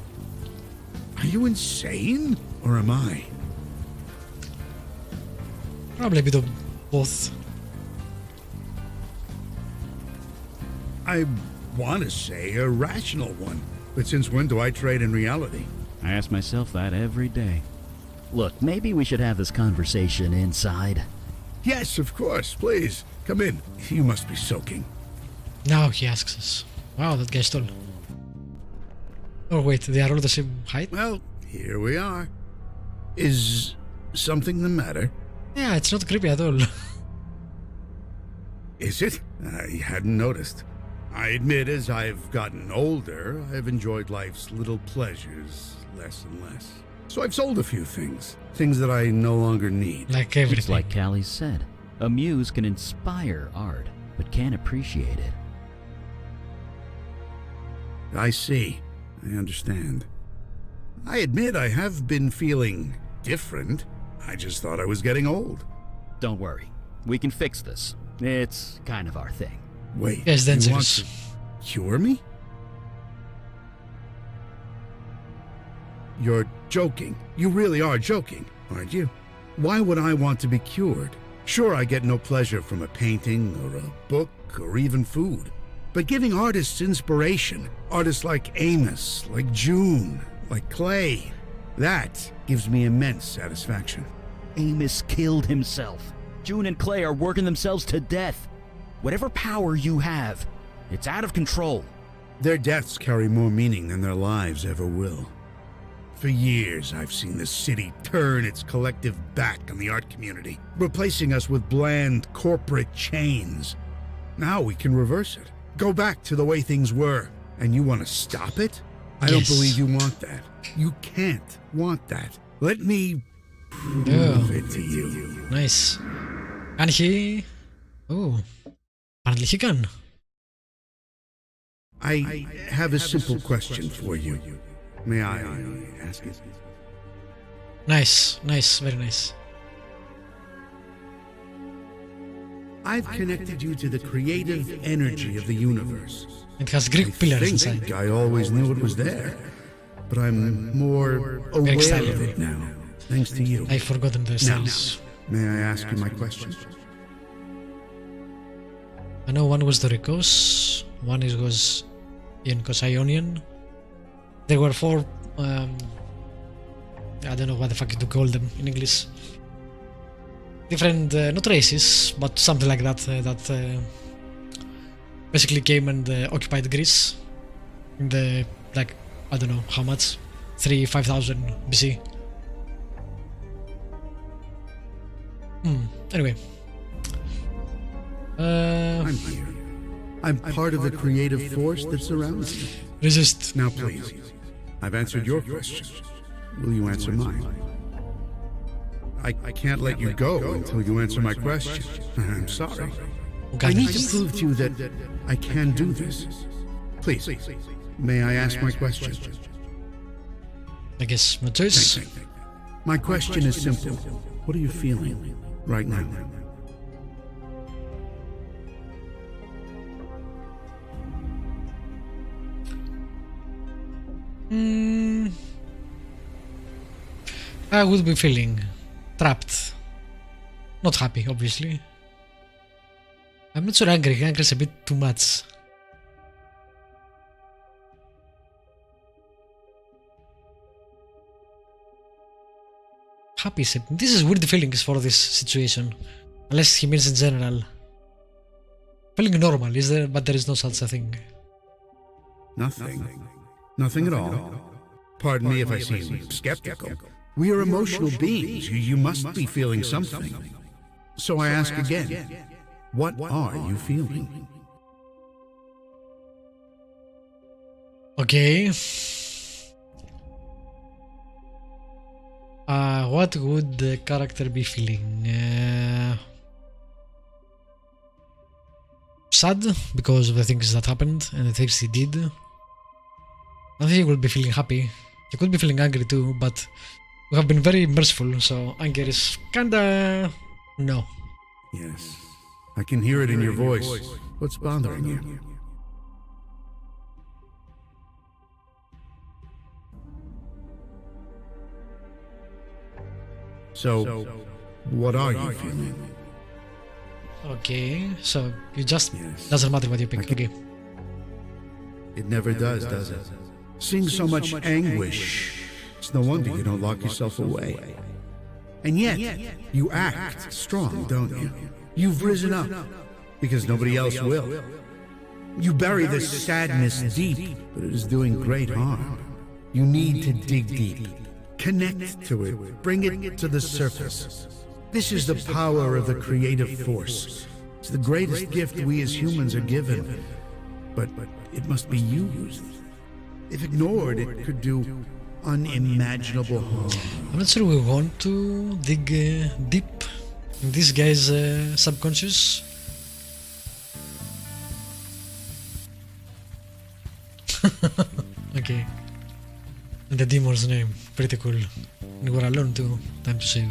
Are you insane? Or am I? Probably a bit of both. I want to say a rational one. But since when do I trade in reality? I ask myself that every day. Look, maybe we should have this conversation inside. Yes, of course. Please, come in. You must be soaking. Now he asks us. Wow, that guy's tall. Oh wait, they are all the same height? Well, here we are. Is something the matter? Yeah, it's not creepy at all. Is it? I hadn't noticed. I admit, as I've gotten older, I've enjoyed life's little pleasures less and less. So I've sold a few things. Things that I no longer need. Like everything. It's like Callie said. A muse can inspire art, but can't appreciate it. I see. I understand. I admit I have been feeling different. I just thought I was getting old. Don't worry. We can fix this. It's kind of our thing. Wait, Yes, then you want serious. to cure me? You're joking. You really are joking, aren't you? Why would I want to be cured? Sure, I get no pleasure from a painting or a book or even food. But giving artists inspiration, artists like Amos, like June, like Clay, that gives me immense satisfaction. Amos killed himself. June and Clay are working themselves to death. Whatever power you have, it's out of control. Their deaths carry more meaning than their lives ever will. For years, I've seen the city turn its collective back on the art community, replacing us with bland corporate chains. Now we can reverse it. Go back to the way things were. And you want to stop it? I don't Yes. believe you want that. You can't want that. Let me prove it to you. Nice. And he... Oh. Apparently he can. I have a simple question for you. May I ask it? Nice, nice, very nice. I've connected you to the creative energy of the universe. It has Greek pillars I inside. think I always knew it was there, but I'm more aware of it now, thanks to you. I've forgotten the Now, styles. may I ask you my question? I know one was Doricos, one was Ionikos Ionian. There were four, I don't know what the fuck to call them in English. Different, not races, but something like that, that basically came and occupied Greece in the, like, I don't know how much, 5,000 BC. Anyway. I'm here. I'm part of the creative force that surrounds me. Resist. Now please, I've answered your question. will you answer mine? I can't let you go until you answer my question. I'm sorry. I need to prove to you that I can do this. Please, may I ask my question? I guess no choice. My question is simple. What are you feeling right now? I would be feeling trapped. Not happy, obviously. I'm not sure angry. Angry is a bit too much. Happy is this is weird feelings for this situation. Unless he means in general. Feeling normal, is there? But there is no such a thing. Nothing. Nothing at all. Pardon me if I seem skeptical. We are emotional beings. You must be feeling something. So I ask again, what are you feeling? Okay. What would the character be feeling? Sad because of the things that happened and the things he did. I think he would be feeling happy. He could be feeling angry too, but we have been very merciful, so anger is kinda no. Yes, I can hear it in your voice. What's bothering you? So, what are you feeling? Okay, so you just doesn't matter what you pick. Okay. It never does it? Seeing so much anguish, it's no wonder you don't lock yourself away. And yet, you act strong, don't you? You've risen up, because nobody else will. You bury this sadness deep, but it is doing great harm. You need to dig deep. Connect to it. Bring it to the surface. This is the power of the creative force. It's the greatest gift we as humans are given. But it must be used. If ignored, it could do unimaginable harm. I'm not sure we want to dig deep in this guy's subconscious. Okay. The demon's name. Pretty cool. And we're alone too. Time to save.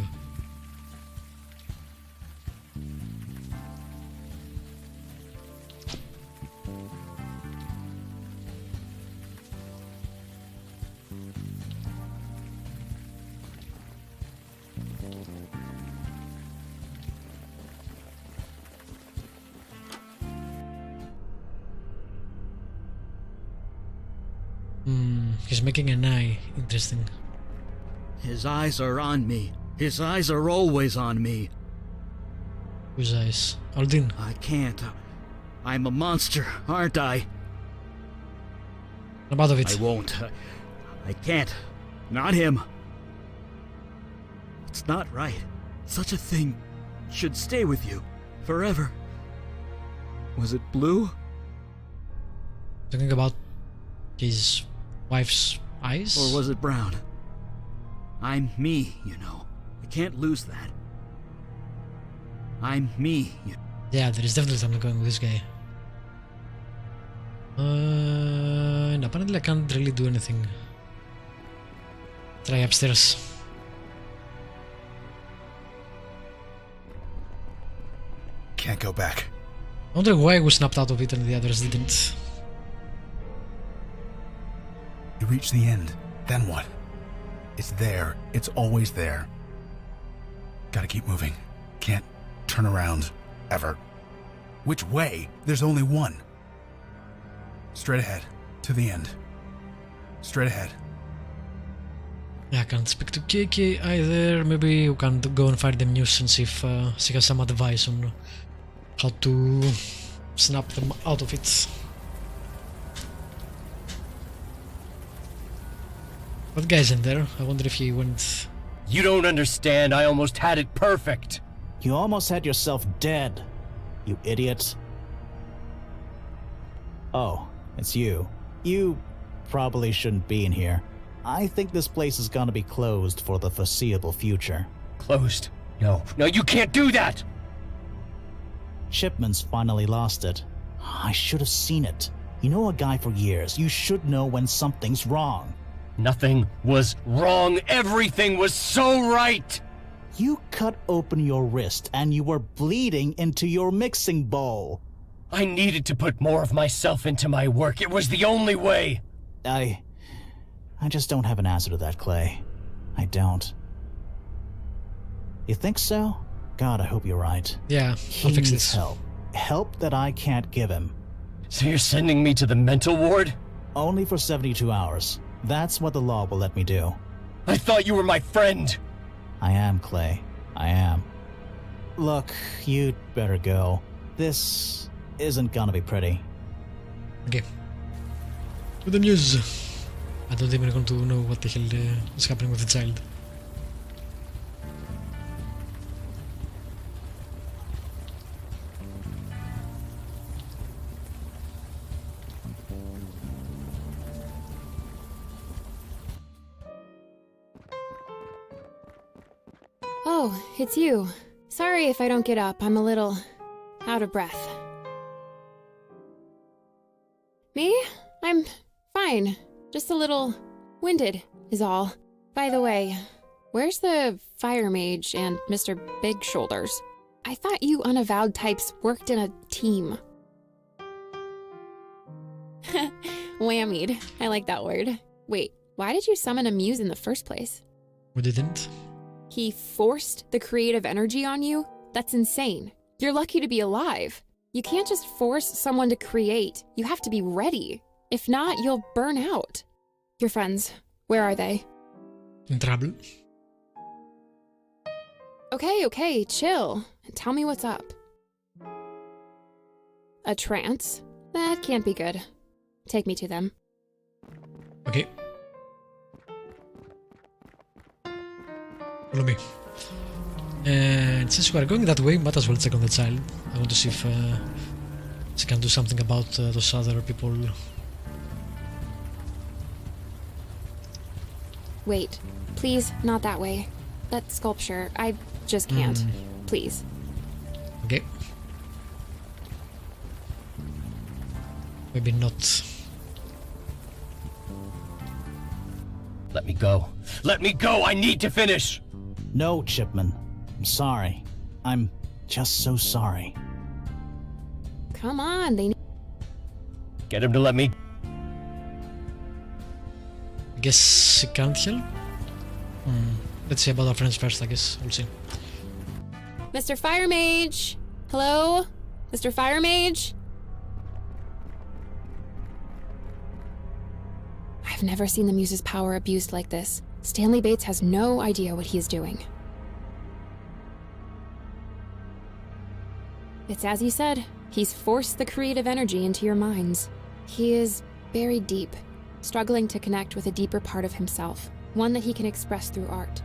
He's making an eye. Interesting. His eyes are on me. His eyes are always on me. Whose eyes? Aldin. I can't. I'm a monster, aren't I? I'm out of it. I won't. I can't. Not him. It's not right. Such a thing should stay with you forever. Was it blue? Talking about his wife's eyes? Or was it brown? I'm me, you know. I can't lose that. I'm me. Yeah, there is definitely something going with this guy. And apparently I can't really do anything. Try upstairs. Can't go back. I wonder why we snapped out of it and the others didn't. You reach the end. Then what? It's there. It's always there. Gotta keep moving. Can't turn around. Ever. Which way? There's only one. Straight ahead. To the end. Straight ahead. Yeah, I can't speak to Kiki either. Maybe we can go and find the Muse and see if she has some advice on how to snap them out of it. What guy's in there? I wonder if he went... You don't understand. I almost had it perfect. You almost had yourself dead, you idiot. Oh, it's you. You probably shouldn't be in here. I think this place is gonna be closed for the foreseeable future. Closed. No, you can't do that! Shipman's finally lost it. I should have seen it. You know a guy for years. You should know when something's wrong. Nothing was wrong. Everything was so right! You cut open your wrist and you were bleeding into your mixing bowl. I needed to put more of myself into my work. It was the only way. I just don't have an answer to that, Clay. I don't. You think so? God, I hope you're right. Yeah, He I'll fix needs this. help. Help that I can't give him. So you're sending me to the mental ward? Only for 72 hours. That's what the law will let me do. I thought you were my friend. I am, Clay. I am. Look, you'd better go. This isn't gonna be pretty. Okay. To the Muse. I don't even want to know what the hell is happening with the child. Oh, it's you. Sorry if I don't get up. I'm a little out of breath. Me? I'm fine. Just a little winded is all. By the way, where's the fire mage and Mr. Big Shoulders? I thought you unavowed types worked in a team. Whammied. I like that word. Wait, why did you summon a muse in the first place? We didn't. He forced the creative energy on you? That's insane. You're lucky to be alive. You can't just force someone to create. You have to be ready. If not, you'll burn out. Your friends, where are they? In trouble. Okay, chill. Tell me what's up. A trance? That can't be good. Take me to them. Okay. Follow me. And since we are going that way, might as well check on the child. I want to see if she can do something about those other people. Wait, please, not that way. That sculpture, I just can't. Please. Okay. Maybe not. Let me go. Let me go! I need to finish! No, Chipman. I'm sorry. I'm just so sorry. Come on, they Get him to let me... I guess she can't help. Let's see about our friends first, I guess. We'll see. Mr. Fire Mage! Hello? Mr. Fire Mage? I've never seen the Muse's power abused like this. Stanley Bates has no idea what he is doing. It's as you said. He's forced the creative energy into your minds. He is buried deep, struggling to connect with a deeper part of himself, one that he can express through art.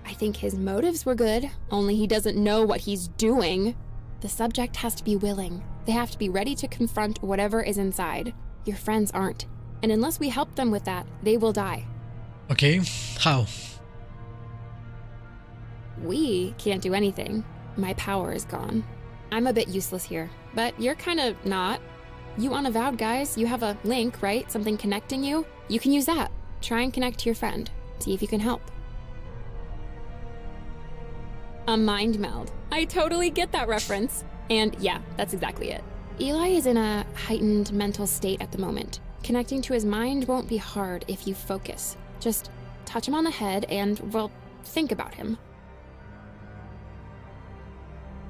I think his motives were good, only he doesn't know what he's doing. The subject has to be willing. They have to be ready to confront whatever is inside. Your friends aren't. And unless we help them with that, they will die. Okay, how? We can't do anything. My power is gone. I'm a bit useless here, but you're kind of not. You unavowed guys, you have a link, right? Something connecting you? You can use that. Try and connect to your friend. See if you can help. A mind meld. I totally get that reference. And yeah, that's exactly it. Eli is in a heightened mental state at the moment. Connecting to his mind won't be hard if you focus. Just touch him on the head and, well, think about him.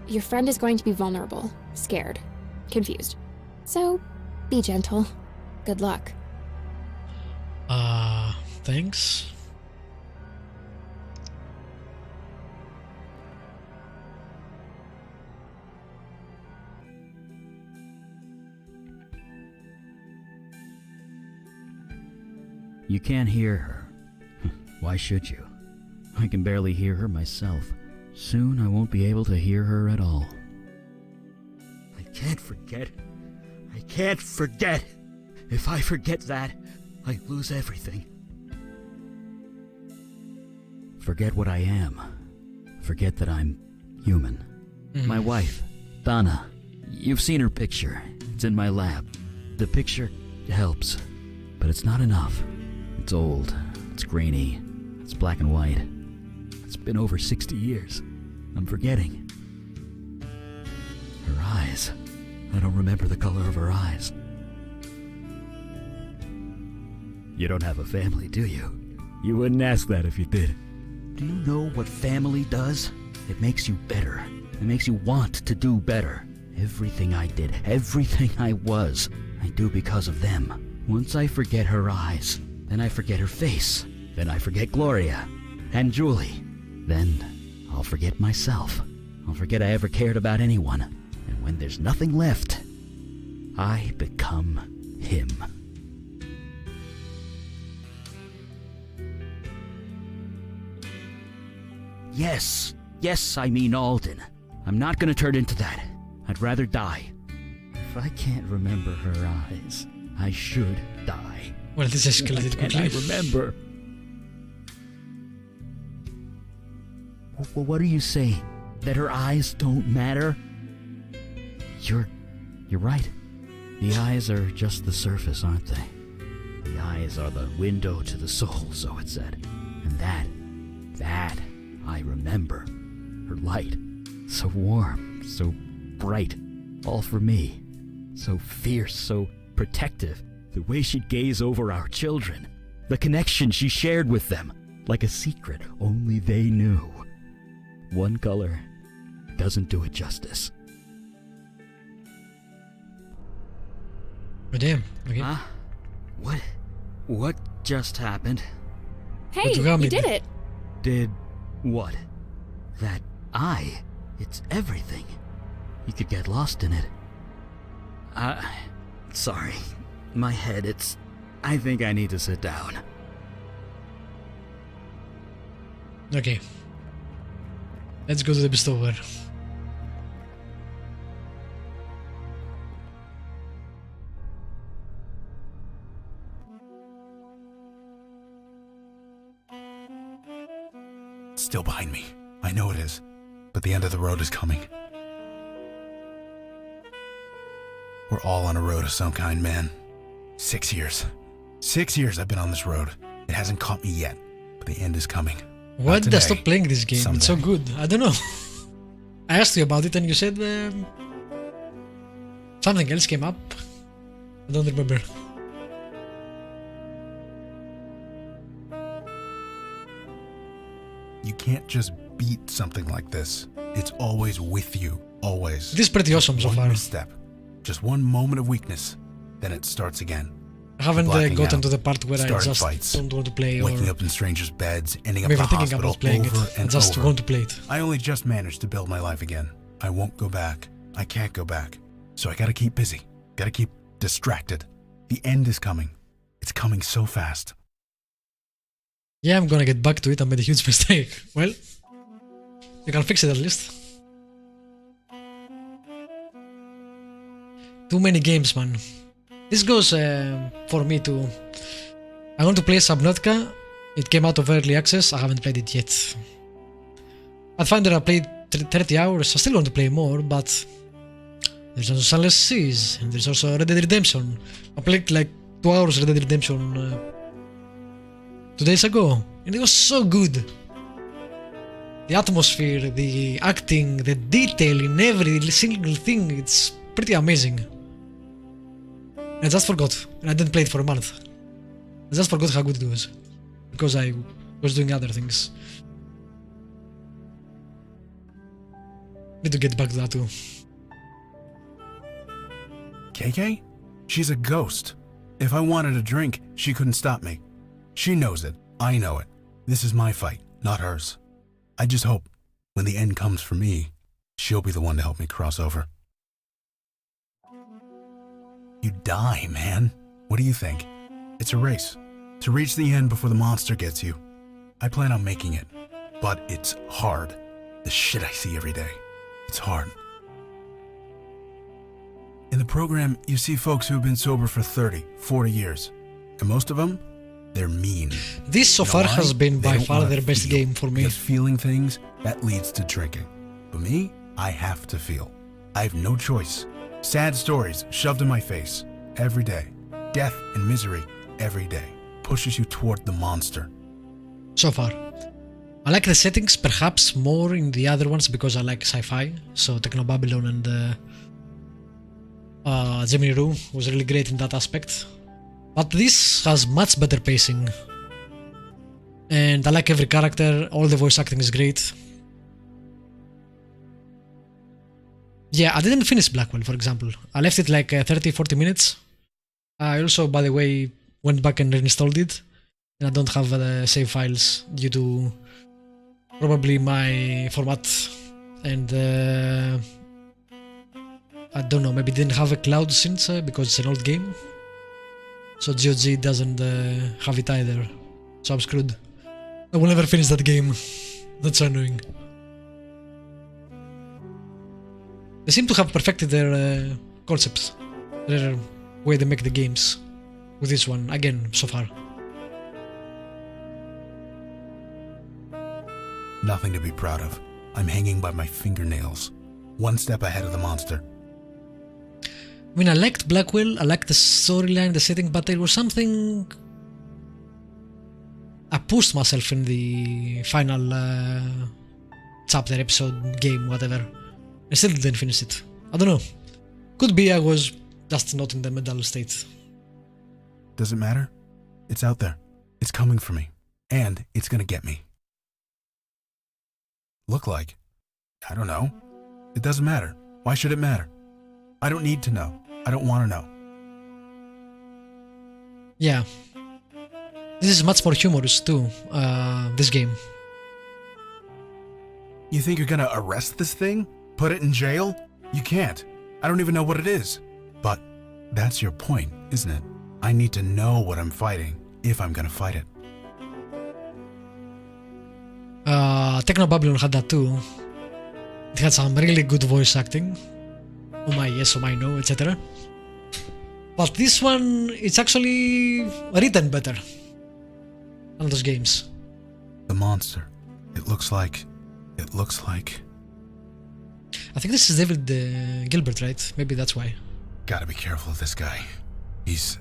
Your friend is going to be vulnerable, scared, confused. So, be gentle. Good luck. Thanks. You can't hear her. Why should you? I can barely hear her myself. Soon I won't be able to hear her at all. I can't forget. I can't forget. If I forget that, I lose everything. Forget what I am. Forget that I'm human. My wife, Donna. You've seen her picture. It's in my lab. The picture helps, but it's not enough. It's old. It's grainy. It's black and white. It's been over 60 years. I'm forgetting. Her eyes. I don't remember the color of her eyes. You don't have a family, do you? You wouldn't ask that if you did. Do you know what family does? It makes you better. It makes you want to do better. Everything I did, everything I was, I do because of them. Once I forget her eyes, then I forget her face. Then I forget Gloria and Julie. Then I'll forget myself. I'll forget I ever cared about anyone. And when there's nothing left, I become him. Yes, I mean Alden. I'm not gonna turn into that. I'd rather die. If I can't remember her eyes, I should die. Well, this escalated quickly. I remember. Well, what are you saying? That her eyes don't matter? You're right. The eyes are just the surface, aren't they? The eyes are the window to the soul, so it said. And that I remember. Her light. So warm, so bright. All for me. So fierce, so protective. The way she'd gaze over our children. The connection she shared with them. Like a secret only they knew. One color doesn't do it justice. Oh, damn. Okay. Huh? What just happened? Hey, you did it! Did what? That eye. It's everything. You could get lost in it. Sorry. My head, I think I need to sit down. Okay. Let's go to the bestower. It's still behind me. I know it is. But the end of the road is coming. We're all on a road of some kind, man. 6 years. 6 years I've been on this road. It hasn't caught me yet, but the end is coming. What? Today, Stop playing this game. someday. It's so good. I don't know. I asked you about it and you said something else came up. I don't remember. You can't just beat something like this. It's always with you. Always. This is pretty awesome so One far. misstep. Just one moment of weakness. Then it starts again. I haven't Blacking gotten out, to the part where I starting just fights, don't want to play or waking up in strangers' beds, ending up I'm in even the thinking hospital about playing it. over I and just over. want to play it. I only just managed to build my life again. I won't go back. I can't go back. So I gotta keep busy. Gotta keep distracted. The end is coming. It's coming so fast. Yeah, I'm gonna get back to it. I made a huge mistake. Well, you can fix it at least. Too many games, man. This goes for me to... I want to play Subnautica. It came out of early access. I haven't played it yet. Pathfinder I played 30 hours. I still want to play more, but there's also Sunless Seas, and there's also Red Dead Redemption. I played like 2 hours Red Dead Redemption 2 days ago, and it was so good. The atmosphere, the acting, the detail in every single thing, it's pretty amazing. And I just forgot, and I didn't play it for a month. I just forgot how good it was, because I was doing other things. Need to get back to that too. KK? She's a ghost. If I wanted a drink, she couldn't stop me. She knows it. I know it. This is my fight, not hers. I just hope, when the end comes for me, she'll be the one to help me cross over. You die, man. What do you think? It's a race. To reach the end before the monster gets you. I plan on making it. But it's hard. The shit I see every day. It's hard. In the program, you see folks who have been sober for 30, 40 years. And most of them, they're mean. This so You know far why? has been They by don't far wanna their best feel, game for me. Because feeling things, that leads to drinking. But me, I have to feel. I have no choice. Sad stories shoved in my face every day. Death and misery every day. Pushes you toward the monster. So far. I like the settings perhaps more in the other ones because I like sci-fi. So Technobabylon and Gemini Rue was really great in that aspect. But this has much better pacing. And I like every character, all the voice acting is great. Yeah, I didn't finish Blackwell, for example. I left it like 30-40 minutes. I also, by the way, went back and reinstalled it. And I don't have save files due to probably my format. And I don't know, maybe didn't have a cloud since because it's an old game. So GOG doesn't have it either. So I'm screwed. I will never finish that game. That's so annoying. They seem to have perfected their concepts, their way they make the games with this one, again, so far. Nothing to be proud of. I'm hanging by my fingernails. One step ahead of the monster. I mean, I liked Blackwell, I liked the storyline, the setting, but there was something... I pushed myself in the final chapter, episode, game, whatever. I still didn't finish it. I don't know. Could be I was just not in the mental state. Does it matter? It's out there. It's coming for me. And it's gonna get me. Look like? I don't know. It doesn't matter. Why should it matter? I don't need to know. I don't want to know. Yeah. This is much more humorous too, this game. You think you're gonna arrest this thing? Put it in jail? You can't. I don't even know what it is. But that's your point, isn't it? I need to know what I'm fighting, if I'm gonna fight it. Technobabylon had that too. It had some really good voice acting. Oh my yes, oh my no, etc. But this one, it's actually written better than those games. The monster. It looks like... I think this is David Gilbert, right? Maybe that's why. Gotta be careful of this guy. He's...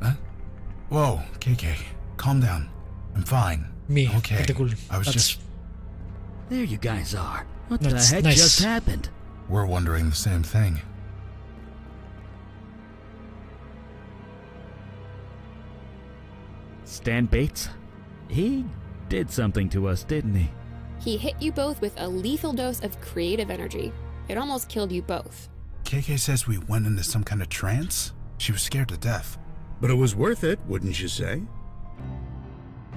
Huh? Whoa, KK. Calm down. I'm fine. Me, Okay. cool. I was That's- just... There you guys are. What That's the heck nice. just happened? We're wondering the same thing. Stan Bates? He did something to us, didn't he? He hit you both with a lethal dose of creative energy. It almost killed you both. KK says we went into some kind of trance? She was scared to death. But it was worth it, wouldn't you say?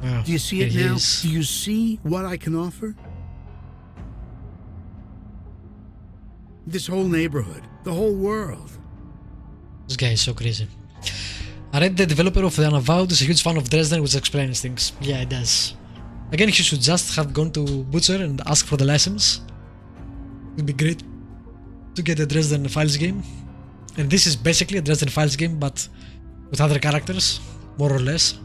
Oh, Do you see it here he now? is. Do you see what I can offer? This whole neighborhood, the whole world. This guy is so crazy. I read the developer of the Unavowed is a huge fan of Dresden, which explains things. Yeah, it does. Again, he should just have gone to Butcher and ask for the license. It would be great to get a Dresden Files game. And this is basically a Dresden Files game, but with other characters, more or less.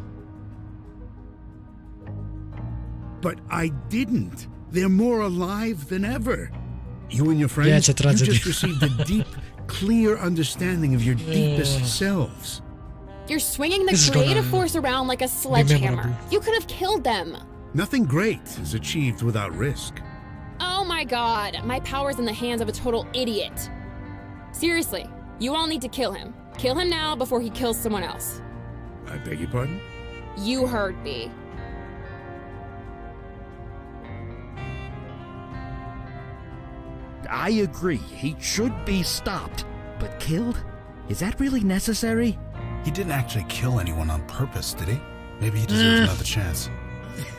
But I didn't. They're more alive than ever. You and your friends, Yeah, it's a tragedy. you just received a deep, clear understanding of your deepest selves. You're swinging the This is creative gonna force around like a sledgehammer. memorable. You could have killed them. Nothing great is achieved without risk. Oh my god, my power's in the hands of a total idiot. Seriously, you all need to kill him. Kill him now before he kills someone else. I beg your pardon? You heard me. I agree. He should be stopped. But killed? Is that really necessary? He didn't actually kill anyone on purpose, did he? Maybe he deserves another chance.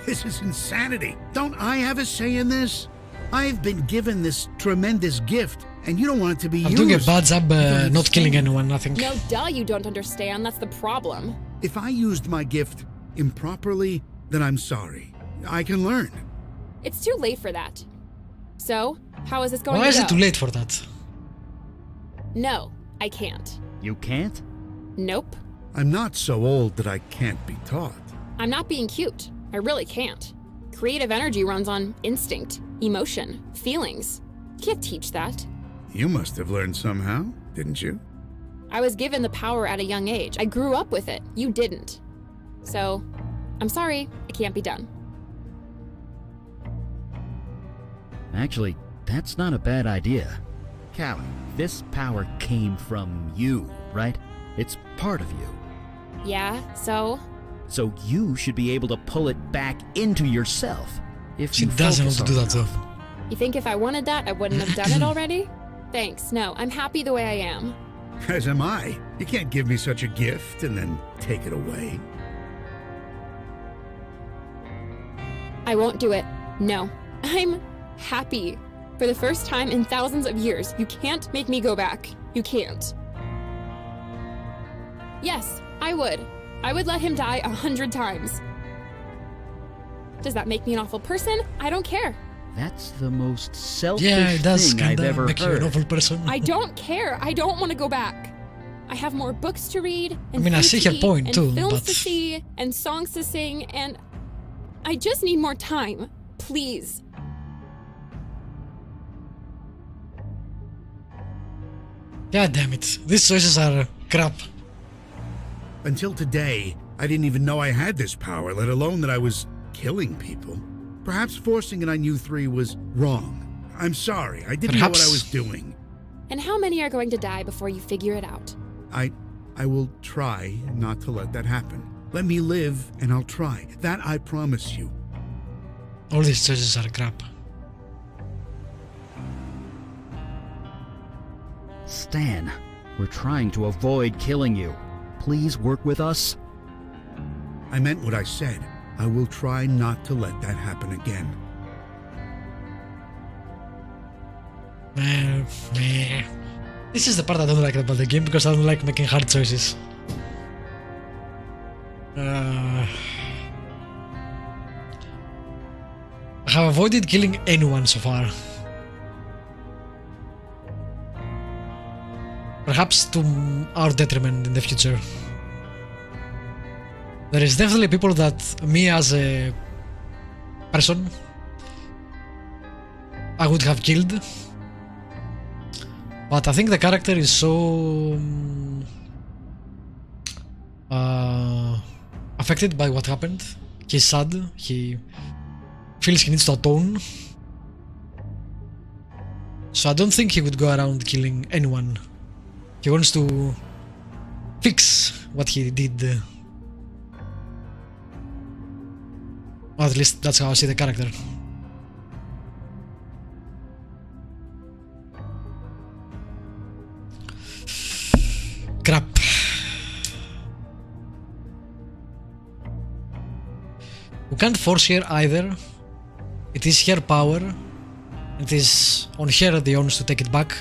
This is insanity. Don't I have a say in this? I've been given this tremendous gift, and you don't want it to be I'm used. doing a bad job don't not killing understand. anyone, I think. No, duh, you don't understand. That's the problem. If I used my gift improperly, then I'm sorry. I can learn. It's too late for that. So, how is this going Why to is go? it too late for that? No, I can't. You can't? Nope. I'm not so old that I can't be taught. I'm not being cute. I really can't. Creative energy runs on instinct, emotion, feelings. Can't teach that. You must have learned somehow, didn't you? I was given the power at a young age. I grew up with it. You didn't. So, I'm sorry, it can't be done. Actually, that's not a bad idea. Callie, this power came from you, right? It's part of you. Yeah, so? So you should be able to pull it back into yourself. If She you doesn't want focus to do on that though. enough. You think if I wanted that, I wouldn't have done it already? Thanks, no, I'm happy the way I am. As am I. You can't give me such a gift and then take it away. I won't do it. No. I'm happy. For the first time in thousands of years, you can't make me go back. You can't. Yes, I would. I would let him die 100 times. Does that make me an awful person? I don't care. That's the most selfish Yeah, it does thing I've kinda ever make you an heard. awful person. I don't care. I don't want to go back. I have more books to read, and I mean, I food see to her eat, point and too, films but- to see, and songs to sing, and I just need more time. Please. God damn it. These choices are crap. Until today, I didn't even know I had this power, let alone that I was killing people. Perhaps forcing it on you three was wrong. I'm sorry. I didn't know what I Perhaps. was doing. And how many are going to die before you figure it out? I will try not to let that happen. Let me live and I'll try. That I promise you. All these choices are crap. Stan, we're trying to avoid killing you. Please work with us. I meant what I said. I will try not to let that happen again. Meh. This is the part I don't like about the game because I don't like making hard choices. I have avoided killing anyone so far. Perhaps to our detriment in the future. There is definitely people that me as a person I would have killed. But I think the character is so affected by what happened. He's sad, he feels he needs to atone. So I don't think he would go around killing anyone. He wants to fix what he did. Or at least that's how I see the character. Crap. We can't force her either. It is her power. It is on her the onus to take it back.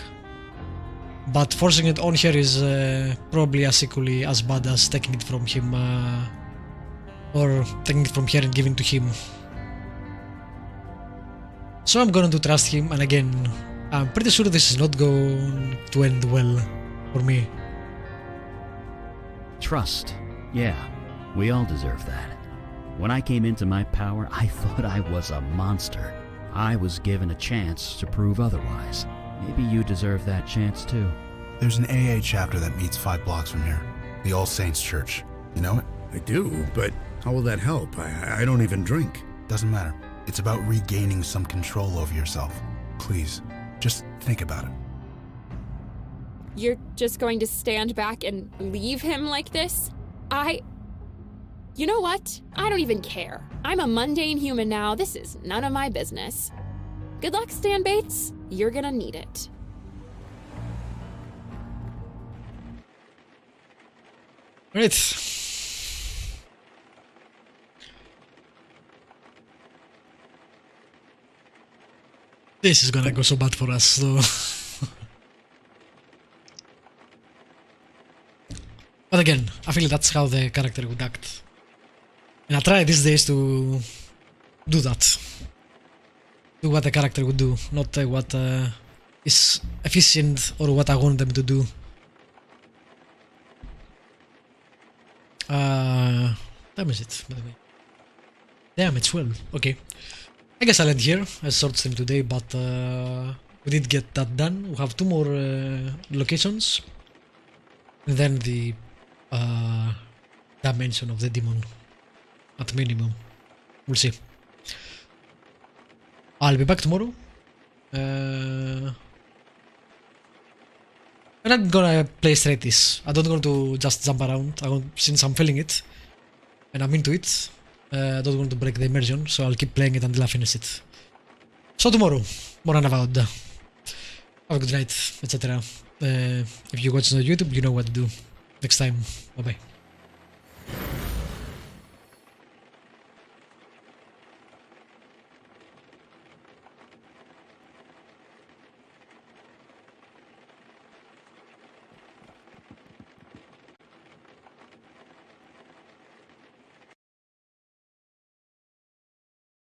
But forcing it on her is probably as equally as bad as taking it from him or taking it from her and giving it to him. So I'm going to trust him, and again, I'm pretty sure this is not going to end well for me. Trust. Yeah, we all deserve that. When I came into my power, I thought I was a monster. I was given a chance to prove otherwise. Maybe you deserve that chance too. There's an AA chapter that meets 5 blocks from here. The All Saints Church. You know it? I do, but how will that help? I don't even drink. Doesn't matter. It's about regaining some control over yourself. Please, just think about it. You're just going to stand back and leave him like this? You know what? I don't even care. I'm a mundane human now. This is none of my business. Good luck, Stan Bates. You're gonna need it. Right. This is gonna go so bad for us, so... But again, I feel that's how the character would act. And I try these days to do that. Do what the character would do, not what is efficient or what I want them to do. Time is it, by the way? Damn, it's 12. Okay. I guess I'll end here. A short stream today, but we did get that done. We have 2 more locations. And then the dimension of the demon. At minimum. We'll see. I'll be back tomorrow. I'm not gonna play straight this. I don't want to just jump around. Since I'm feeling it and I'm into it, I don't want to break the immersion, so I'll keep playing it until I finish it. So tomorrow, more Unavowed. Have a good night, etc. If you watch on YouTube, you know what to do. Next time, bye bye.